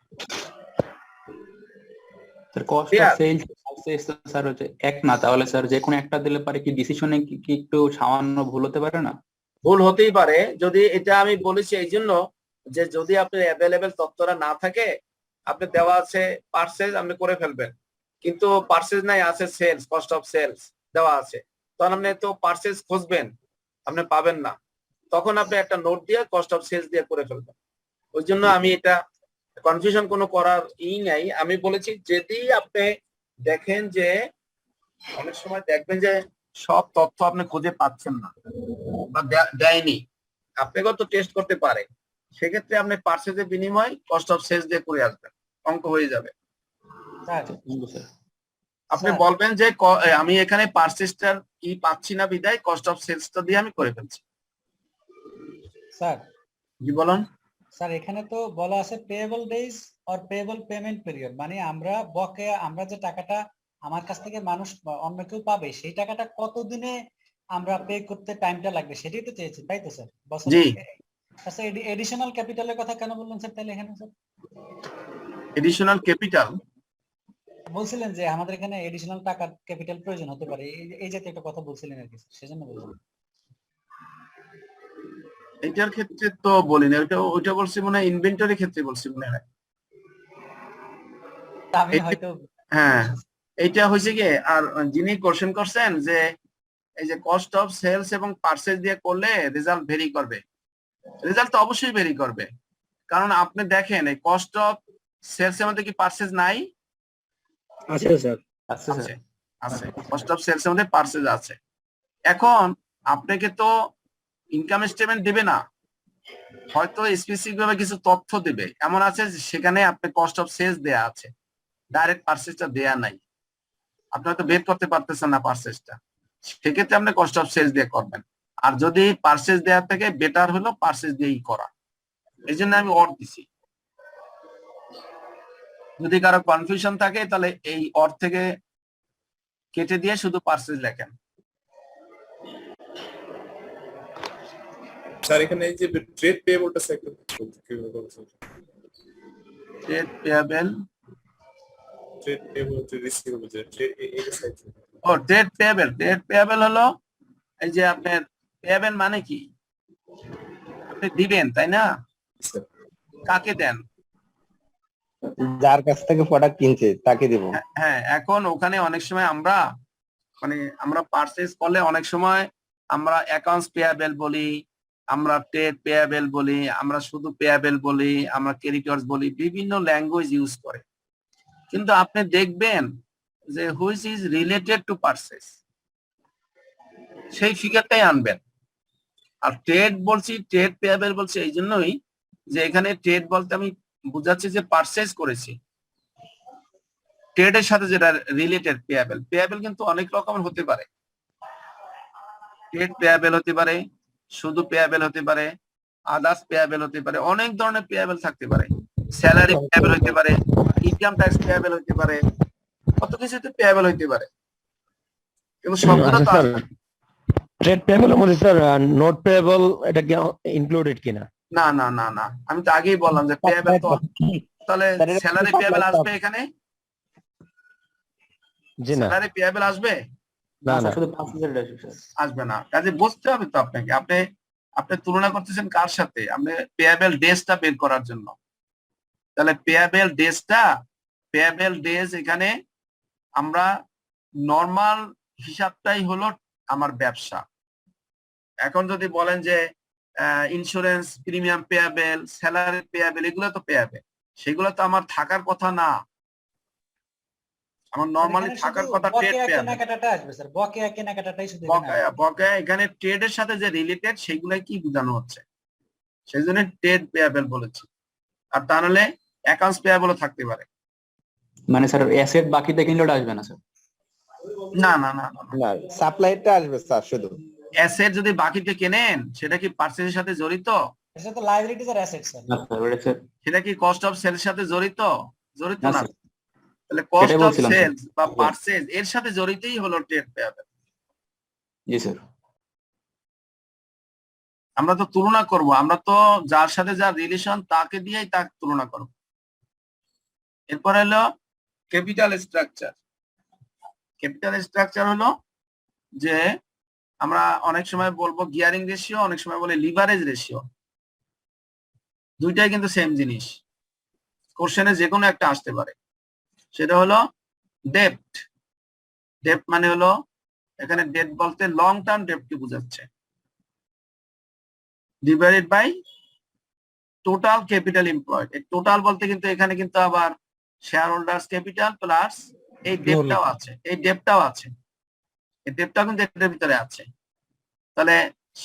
Sir cost of sales sir হচ্ছে এক না, তাহলে স্যার যে কোনো একটা দিলে পারে কি ডিসিশনে কি একটু সামান্য ভুল হতে পারে না? ভুল হতেই পারে। যদি এটা আমি বলেছি এই জন্য যে যদি আপনার অ্যাভেলেবেল তথ্যটা না থাকে, আপনি দেওয়া আছে পারচেজ আপনি করে ফেলবেন, কিন্তু পারচেজ নাই, আছে সেলস, কস্ট অফ সেলস দেওয়া আছে, তখন আপনি তো পারচেজ খুঁজবেন, আপনি পাবেন না, তখন আপনি একটা নোট দিয়ে কস্ট অফ সেলস দিয়ে করে ফেলবেন। ওই জন্য আমি এটা কনফিউশন কোনো করার নাই। আমি বলেছি যদি আপনি দেখেন যে অনেক সময় দেখবেন যে সব তথ্য আপনি খুঁজে পাচ্ছেন না বা দেয়নি, আপনাকেও তো টেস্ট করতে পারে, সেক্ষেত্রে আপনি পারচেজের বিনিময় কস্ট অফ সেলস দিয়ে করে আসবেন, অঙ্ক হয়ে যাবে। আপনি বলবেন যে আমি এখানে পারচেজটার কি পাচ্ছি না বিদায় কস্ট অফ সেলসটা দিয়ে আমি করে ফেলছি। স্যার জি বলুন। স্যার এখানে তো বলা আছে payable days or payable payment period, মানে আমরা বকেয়া, আমরা যে টাকাটা আমার কাছ থেকে মানুষ বা অন্য কেউ পাবে সেই টাকাটা কতদিনে আমরা পে করতে টাইমটা লাগবে সেটাই তো চেয়েছি, তাই তো স্যার? জি। আচ্ছা এডিশনাল ক্যাপিটালের কথা কেন বললেন স্যার তাহলে এখানে? স্যার এডিশনাল ক্যাপিটাল বলছিলেন যে আমাদের এখানে এডিশনাল টাকা ক্যাপিটাল প্রয়োজন হতে পারে, এই জাতীয় একটা কথা বলছিলেন আর কি, সেজন্য বলছিলাম। এটার ক্ষেত্রে তো বলিনি, ওইটা বলছি মনে হয় ইনভেন্টরি ক্ষেত্রে বলছি মনে হয়। আমি হয়তো হ্যাঁ এইটা হয়েছে কি, আর যিনি কোশ্চেন করছেন যে এই যে কস্ট অফ সেলস এবং পারচেজ দিয়ে করলে রেজাল্ট ভেরি করবে, রেজাল্ট তো অবশ্যই ভেরি করবে, কারণ আপনি দেখেন এই কস্ট অফ সেলস এর মধ্যে কি পারচেজ নাই? আছে স্যার। আছে, আছে, কস্ট অফ সেলস এর মধ্যে পারচেজ আছে। এখন আপনাকে তো ইনকাম স্টেটমেন্ট দিবে না, হয়তো স্পেসিফিক ভাবে কিছু তথ্য দিবে, এমন আছে সেখানে আপনি কস্ট অফ সেলস দেয়া আছে, ডাইরেক্ট পারচেজটা দেয়া নাই, আপনি হয়তো বের করতে পারতেছেন না পারচেজটা, সেক্ষেত্রে আপনি কস্ট অফ সেলস দিয়ে করবেন। আর যদি পারচেজ দেওয়ার থেকে বেটার হলো পারচেজ দিয়েই করা, এই জন্য আমি অর দিছি। যদি কারো কনফিউশন থাকে তাহলে এই অর থেকে কেটে দিয়ে শুধু পারচেজ লেখেন। স্যার এখানে এই যে ট্রেড পেয়েবলটা স্যার কিভাবে করব? Trade payable, trade payable two receivable, যে এই সাইড। ও ট্রেড পেয়েবল হলো এই যে আপনার পেয়েবল মানে কি, আপনি দিবেন তাই না, কাকে দেন? যার কাছ থেকে প্রোডাক্ট কিনছে তাকে দেব। হ্যাঁ, এখন ওখানে অনেক সময় আমরা পারচেজ করলে অনেক সময় আমরা অ্যাকাউন্টস পেয়েবল বলি, আমরা ট্রেড পেয়েবল বলি, আমরা শুধু পেয়েবল বলি, আমরা ক্রেডিটরস বলি, বিভিন্ন ল্যাঙ্গুয়েজ ইউজ করে, কিন্তু আপনি দেখবেন যে which is related to purchase সেই ফিগারটাই আনবেন। আর ট্রেড বলছি, ট্রেড পেয়েবল বলছি এই জন্যই যে এখানে ট্রেড বলতে আমি বুঝাচ্ছি যে পারচেজ করেছি, ট্রেডের সাথে যেটা রিলেটেড পেয়াবেল। পেয়াবেল কিন্তু অনেক রকমের হতে পারে, ট্রেড পেয়াবেল হতে পারে, শুধু পেয়াবেল হতে পারে, আদার্স পেয়াবেল হতে পারে, অনেক ধরনের পেয়াবেল থাকতে পারে, স্যালারি পেয়াবেল হতে পারে, ইনকাম ট্যাক্স পেয়াবেল হতে পারে, কত কিছুতে পেয়াবেল হতে পারে, কিন্তু সবগুলো তো আসবে না। ট্রেড পেয়েবলের মধ্যে স্যার নোট পেয়েবল এটা কি ইনক্লুডেড কিনা? না না না না, আমি তো আগেই বললাম যে পেয়াবেল তো, তাহলে স্যালারি পেয়াবেল আসবে এখানে? জি না, স্যালারি পেয়াবেল আসবে? না না, শুধু পার্সেন্টেজ আসবে স্যার। আসবে না। কাজে বুঝতে হবে তো আপনাকে, আপনি তুলনা করতেছেন কার সাথে? আপনি পেয়াবেল ডেজটা বের করার জন্য। তাহলে পেয়াবেল ডেজ এখানে আমরা নরমাল হিসাবটাই হলো আমার ব্যবসা। এখন যদি বলেন যে ইন্স্যুরেন্স প্রিমিয়াম পেয়াবেল, স্যালারি পেয়াবেল, এগুলো তো পেয়াবেল, সেগুলো তো আমার থাকার কথা না। আমার নরমালি এখানে থাকার শুধু কথা ট্রেড বকেয়া পেয়াবেল। কেনাকাটাটা আসবে স্যার, বকেয়া কেনাকাটাটাই শুধু এখানে আসবে। বকেয়া এখানে ট্রেডের সাথে যে রিলেটেড সেগুলাই কি বোঝানো হচ্ছে, সেই জন্য ট্রেড পেয়াবেল বলেছি। আর তা নাহলে অ্যাকাউন্টস পেয়াবেলও থাকতে পারে। মানে স্যার অ্যাসেট বাকিতে কিনলে ওটা আসবে না স্যার? না না না না, না সাপ্লাইটা আসবে স্যার শুধু। অ্যাসেট যদি বাকিতে কেনেন সেটা কি পারচেজের সাথে জড়িত? এটা তো লায়াবিলিটিজ আর অ্যাসেট স্যার। না স্যার, ওটা স্যার সেটা কি কস্ট অফ সেলস সাথে জড়িত? জড়িত না না। স্যার, তাহলে কস্ট সেটাই অফ বলছিলাম স্যার। সেলস বা পারচেজ এর সাথে জড়িতই হলো ট্রেড পেয়াবেল। জি স্যার। আমরা তো তুলনা করব, আমরা তো যার সাথে যার রিলেশন তাকে দিয়েই তাকে তুলনা করব। এরপর হলো ক্যাপিটাল স্ট্রাকচার। ক্যাপিটাল স্ট্রাকচার হলো যে আমরা অনেক সময় বলবো গিয়ারিং রেশিও, অনেক সময় বলে লিভারেজ রেশিও। দুইটাই কিন্তু সেম জিনিস, কোশ্চেনে যে কোনো একটা আসতে পারে। সেটা হলো ডেপ্ট। ডেপ্ট মানে হলো, এখানে ডেট বলতে লং টার্ম ডেপ্টকে বোঝাচ্ছে, divided by total capital employed. এই টোটাল বলতে কিন্তু এখানে কিন্তু আবার শেয়ার হোল্ডার্স ক্যাপিটাল প্লাস এই ডেপ্টটাও আছে, এই ডেপ্টটাও আছে, এই ডেপ্টটাও কিন্তু এটার ভিতরে আছে। তাহলে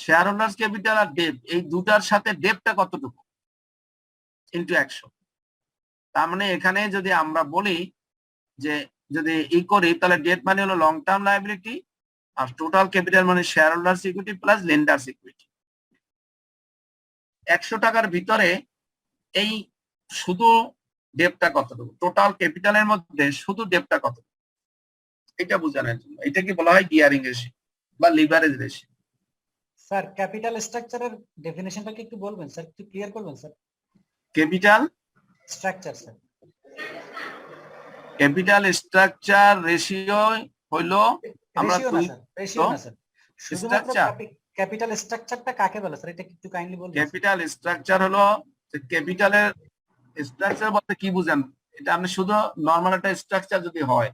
শেয়ার হোল্ডার্স ক্যাপিটাল আর ডেপ্ট, এই দুটার সাথে ডেপ্টটা কতটুকু ইনটু 100। তার মানে এখানে যদি আমরা বলি যে যদি করি, তাহলে ডেট মানে হলো লং টার্ম লায়াবিলিটি, আর টোটাল ক্যাপিটাল মানে share holders equity plus লেন্ডার্স equity. 100 টাকার ভিতরে এই শুধু ডেপ্টটা কতটুকু, টোটাল ক্যাপিটালের মধ্যে শুধু ডেপ্টটা কতটুকু, এটা বোঝানোর জন্য এটা কি বলা হয় গিয়ারিং রেশিও বা লিভারেজ রেশিও। স্যার ক্যাপিটাল স্ট্রাকচারের ডেফিনেশনটা কি একটু বলবেন স্যার, একটু ক্লিয়ার করবেন sir? Capital structure sir. Capital structure ratio হইলো আমরা রেশিও না স্যার, রেশিও না স্যার, শুধুমাত্র স্ট্রাকচার। ক্যাপিটাল স্ট্রাকচারটা কাকে বলে স্যার, এটা একটু কাইন্ডলি বলবেন? ক্যাপিটাল স্ট্রাকচার হলো ক্যাপিটালের স্ট্রাকচার বলতে কি বুঝেন? এটা আপনি শুধু নরমাল একটা স্ট্রাকচার যদি হয়,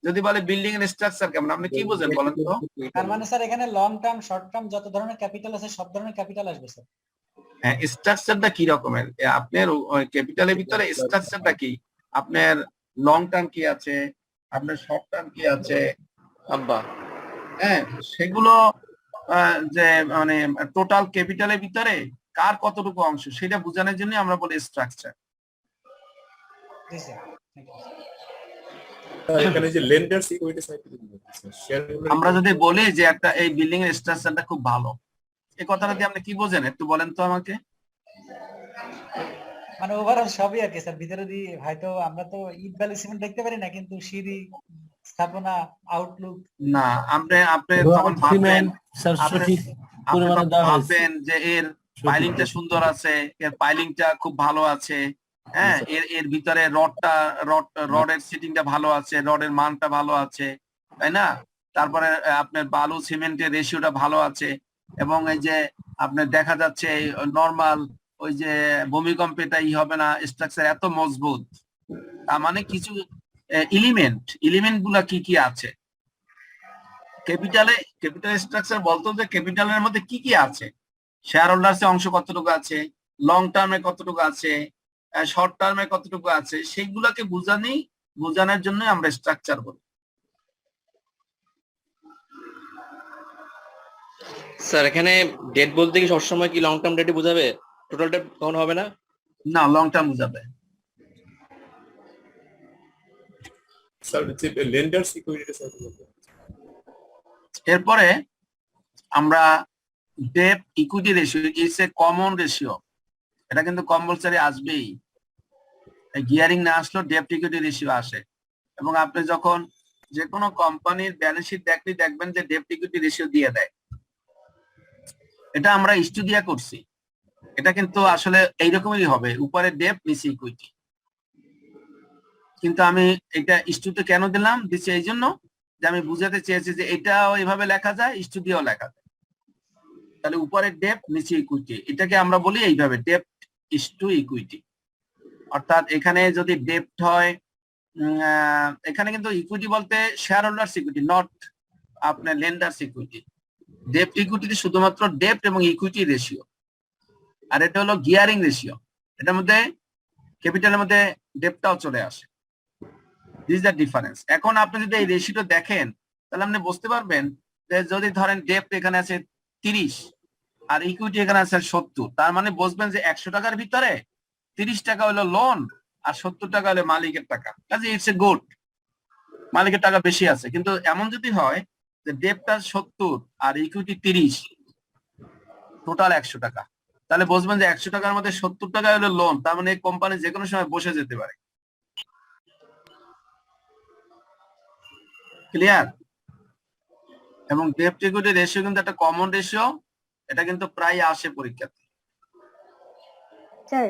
যদি বলে বিল্ডিং এর স্ট্রাকচার কেমন, আপনি কি বুঝেন বলেন তো? তার মানে স্যার এখানে লং টার্ম শর্ট টার্ম যত ধরনের ক্যাপিটাল আছে সব ধরনের ক্যাপিটাল আসবে স্যার। হ্যাঁ, স্ট্রাকচারটা কি রকমের? আপনার ক্যাপিটালের ভিতরে স্ট্রাকচারটা কি? আপনার লং টার্ম কি আছে, আপনার শর্ট টার্ম কি আছে, আব্বা হ্যাঁ সেগুলো যে মানে টোটাল ক্যাপিটালের ভিতরে কার কতটুকু অংশ সেটা বোঝানোর জন্য আমরা বলি স্ট্রাকচার। জি স্যার। এখানে যে লেন্ডার্স ইকুইটি সাইড আমরা যদি বলি যে একটা এই বিল্ডিং এর স্ট্রাকচারটা খুব ভালো, এই কথাটা দিয়ে আপনি কি বোঝেন একটু বলেন তো আমাকে? মানে ওভারঅল সবই আর কি স্যার, ভিতরে দিয়ে হয়তো আমরা তো ইট বালি সিমেন্ট দেখতে পারি না, কিন্তু সিঁড়ি স্থাপনা আউটলুক না, আপনি তখন ভাববেন, ভাববেন যে এর পাইলিংটা সুন্দর আছে, এর পাইলিংটা খুব ভালো আছে, হ্যাঁ এর ভিতরে রডের সিটিংটা ভালো আছে, রডের মানটা ভালো আছে, তাই না? তারপরে আপনার বালু সিমেন্টের রেশিওটা ভালো আছে, এবং এই যে আপনার দেখা যাচ্ছে নরমাল ওই যে ভূমিকম্পেটা হবে না, স্ট্রাকচার এত মজবুত। তার মানে কিছু এলিমেন্ট গুলা কি কি আছে ক্যাপিটাল স্ট্রাকচার বলতো, যে ক্যাপিটালের মধ্যে কি কি আছে, শেয়ার হোল্ডার্স অংশ কতটুকু আছে, লং টার্মে কতটুকু আছে, শর্ট টার্মে কতটুকু আছে, সেইগুলাকে বোঝানোর জন্য আমরা স্ট্রাকচার বলি। স্যার এখানে ডেট বলতে কি সবসময় কি লং টার্ম ডেটই বোঝাবে, টোটাল ডেট কখন হবে না? না, লং টার্ম বোঝাবে। স্যার যে লেন্ডার সিকিউরিটি স্যার এরপরে আমরা debt equity ratio is a common ratio, এটা কিন্তু কম্পালসারি আসবেই। গিয়ারিং না আসলেও ডেট ইকুইটি রেশিও আসে, এবং আপনি যখন যে কোনো কোম্পানির ব্যালেন্স শিট দেখবেন যে ডেট ইকুইটি রেশিও দিয়ে দেয়। এটা আমরা স্টুডিয়া করছি, এটা কিন্তু আসলে এইরকমই হবে, উপরে ডেট নিচে ইকুইটি। কিন্তু আমি এটা স্টুডিও কেন দিচ্ছি এই জন্য যে আমি বুঝাতে চেয়েছি যে এটাও এইভাবে লেখা যায়, স্টুডিও লেখা যায়। তাহলে উপরে ডেট নিচে ইকুইটি, এটাকে আমরা বলি এইভাবে ডেট ইস টু ইকুইটি। অর্থাৎ এখানে যদি ডেপ্ট হয়, এখানে কিন্তু ইকুইটি বলতে শেয়ার হোল্ডার ইকুইটি, নট আপনার লেন্ডার ইকুইটি। ডেপ্ট ইকুইটি শুধুমাত্র ডেপ্ট এবং ইকুইটি রেশিও, আর এটা হলো গিয়ারিং রেশিও। এটার মধ্যে ক্যাপিটালের মধ্যে ডেপ্টটাও চলে আসে। This the difference. এখন আপনি যদি এই রেশিওটা দেখেন তাহলে আপনি বুঝতে পারবেন যে যদি ধরেন ডেপ্ট এখানে আছে 30 আর ইকুইটি এখানে আছে 70, তার মানে বুঝবেন যে 100 টাকার ভিতরে 30 টাকা হলো লোন আর 70 টাকা হলো মালিকের টাকা। কাজে ইটস এ গুড, মালিকের টাকা বেশি আছে। কিন্তু এমন যদি হয় যে ডেপ্টটা 70 আর ইকুইটি 30, টোটাল 100 টাকা, তাহলে বুঝবেন যে 100 টাকার মধ্যে 70 টাকা হলো লোন, তার মানে কোম্পানি যে কোনো সময় বসে যেতে পারে। ক্লিয়ার? এবং ডেপ্ট ইকুইটি রেশিও কিন্তু একটা কমন রেশিও, এটা কিন্তু প্রায় আসে পরীক্ষাতে। স্যার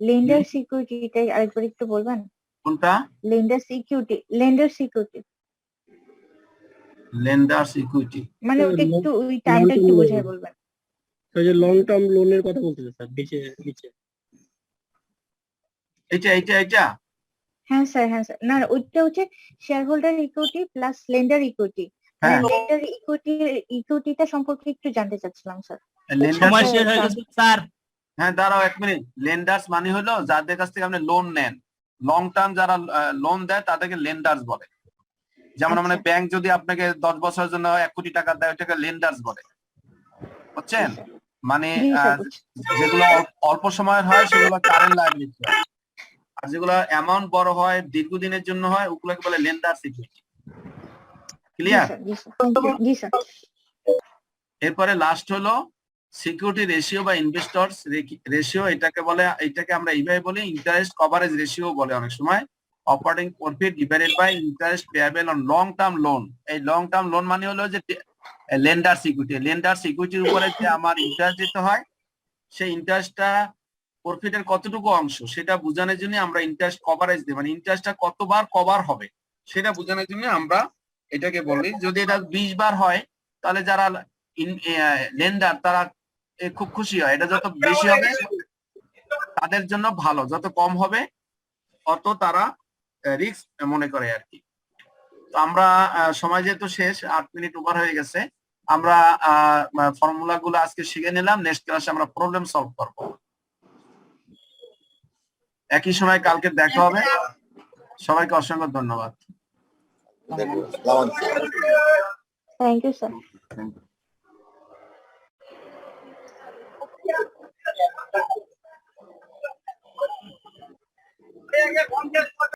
লেন্ডার সিকিউরিটিটা আরেকবার একটু বলবেন? কোনটা? Lender security. Lender security লেন্ডার্স equity মানে ওটা একটু ওই টার্মটা একটু বোঝায় বলবেন। ওই যে লং টার্ম লোনের কথা বলতেছে স্যার, নিচে এটা হ্যাঁ স্যার, হ্যাঁ স্যার। না ওইটা হচ্ছে share holder equity plus lender equity. হ্যাঁ, লেন্ডার ইকুইটিটা সম্পর্কে একটু জানতে চাচ্ছিলাম স্যার। সময় শেষ হয়ে গেছে স্যার। হ্যাঁ দাঁড়াও 1 মিনিট। লেন্ডার্স মানে হলো যাদের কাছ থেকে আপনি লোন নেন, লং টার্ম যারা লোন দেয় তাদেরকে লেন্ডার্স বলে। যেমন মানে ব্যাংক যদি আপনাকে 10 বছরের জন্য 1 কোটি টাকা দেয়, ওটাকে লেন্ডার্স বলে, বুঝছেন? মানে যেগুলো অল্প সময়ের হয় সেগুলো কারেন্ট লায়াবিলিটি হয়, আর যেগুলো অ্যামাউন্ট বড় হয় দীর্ঘদিনের জন্য হয় ওগুলোকে বলে লেন্ডার্স ইকুইটি। ক্লিয়ার? জি স্যার। এরপরে লাস্ট হলো সিকিউরিটি রেশিও বা ইনভেস্টরস রেশিও। এটাকে আমরা এইভাবে বলি, ইন্টারেস্ট কভারেজ রেশিও বলে অনেক সময়। Operating profit divided by interest payable on long term loan. এই লং টার্ম লোন মানে হলো যে লেন্ডার্স ইকুইটি। লেন্ডার্স ইকুইটির উপরে যে আমার ইন্টারেস্ট দিতে হয়, সেই ইন্টারেস্টটা প্রফিটের কতটুকু অংশ সেটা বোঝানোর জন্য আমরা ইন্টারেস্ট কভারেজ দিই, মানে ইন্টারেস্টটা কতবার কভার হবে সেটা বোঝানোর জন্য আমরা এটাকে বলি। যদি এটা 20 বার হয় তাহলে যারা লেন্ডার তারা খুব খুশি হয়, এটা যত বেশি হবে তাদের জন্য ভালো, যত কম হবে অত তারা রিস্ক মনে করে আর কি। তো আমরা সময় যেহেতু শেষ, 8 মিনিট ওভার হয়ে গেছে, আমরা ফর্মুলা গুলো আজকে শিখে নিলাম। নেক্সট ক্লাসে আমরা প্রবলেম সলভ করব। একই সময় কালকে দেখা হবে। সবাইকে অসংখ্য ধন্যবাদ। Thank you sir.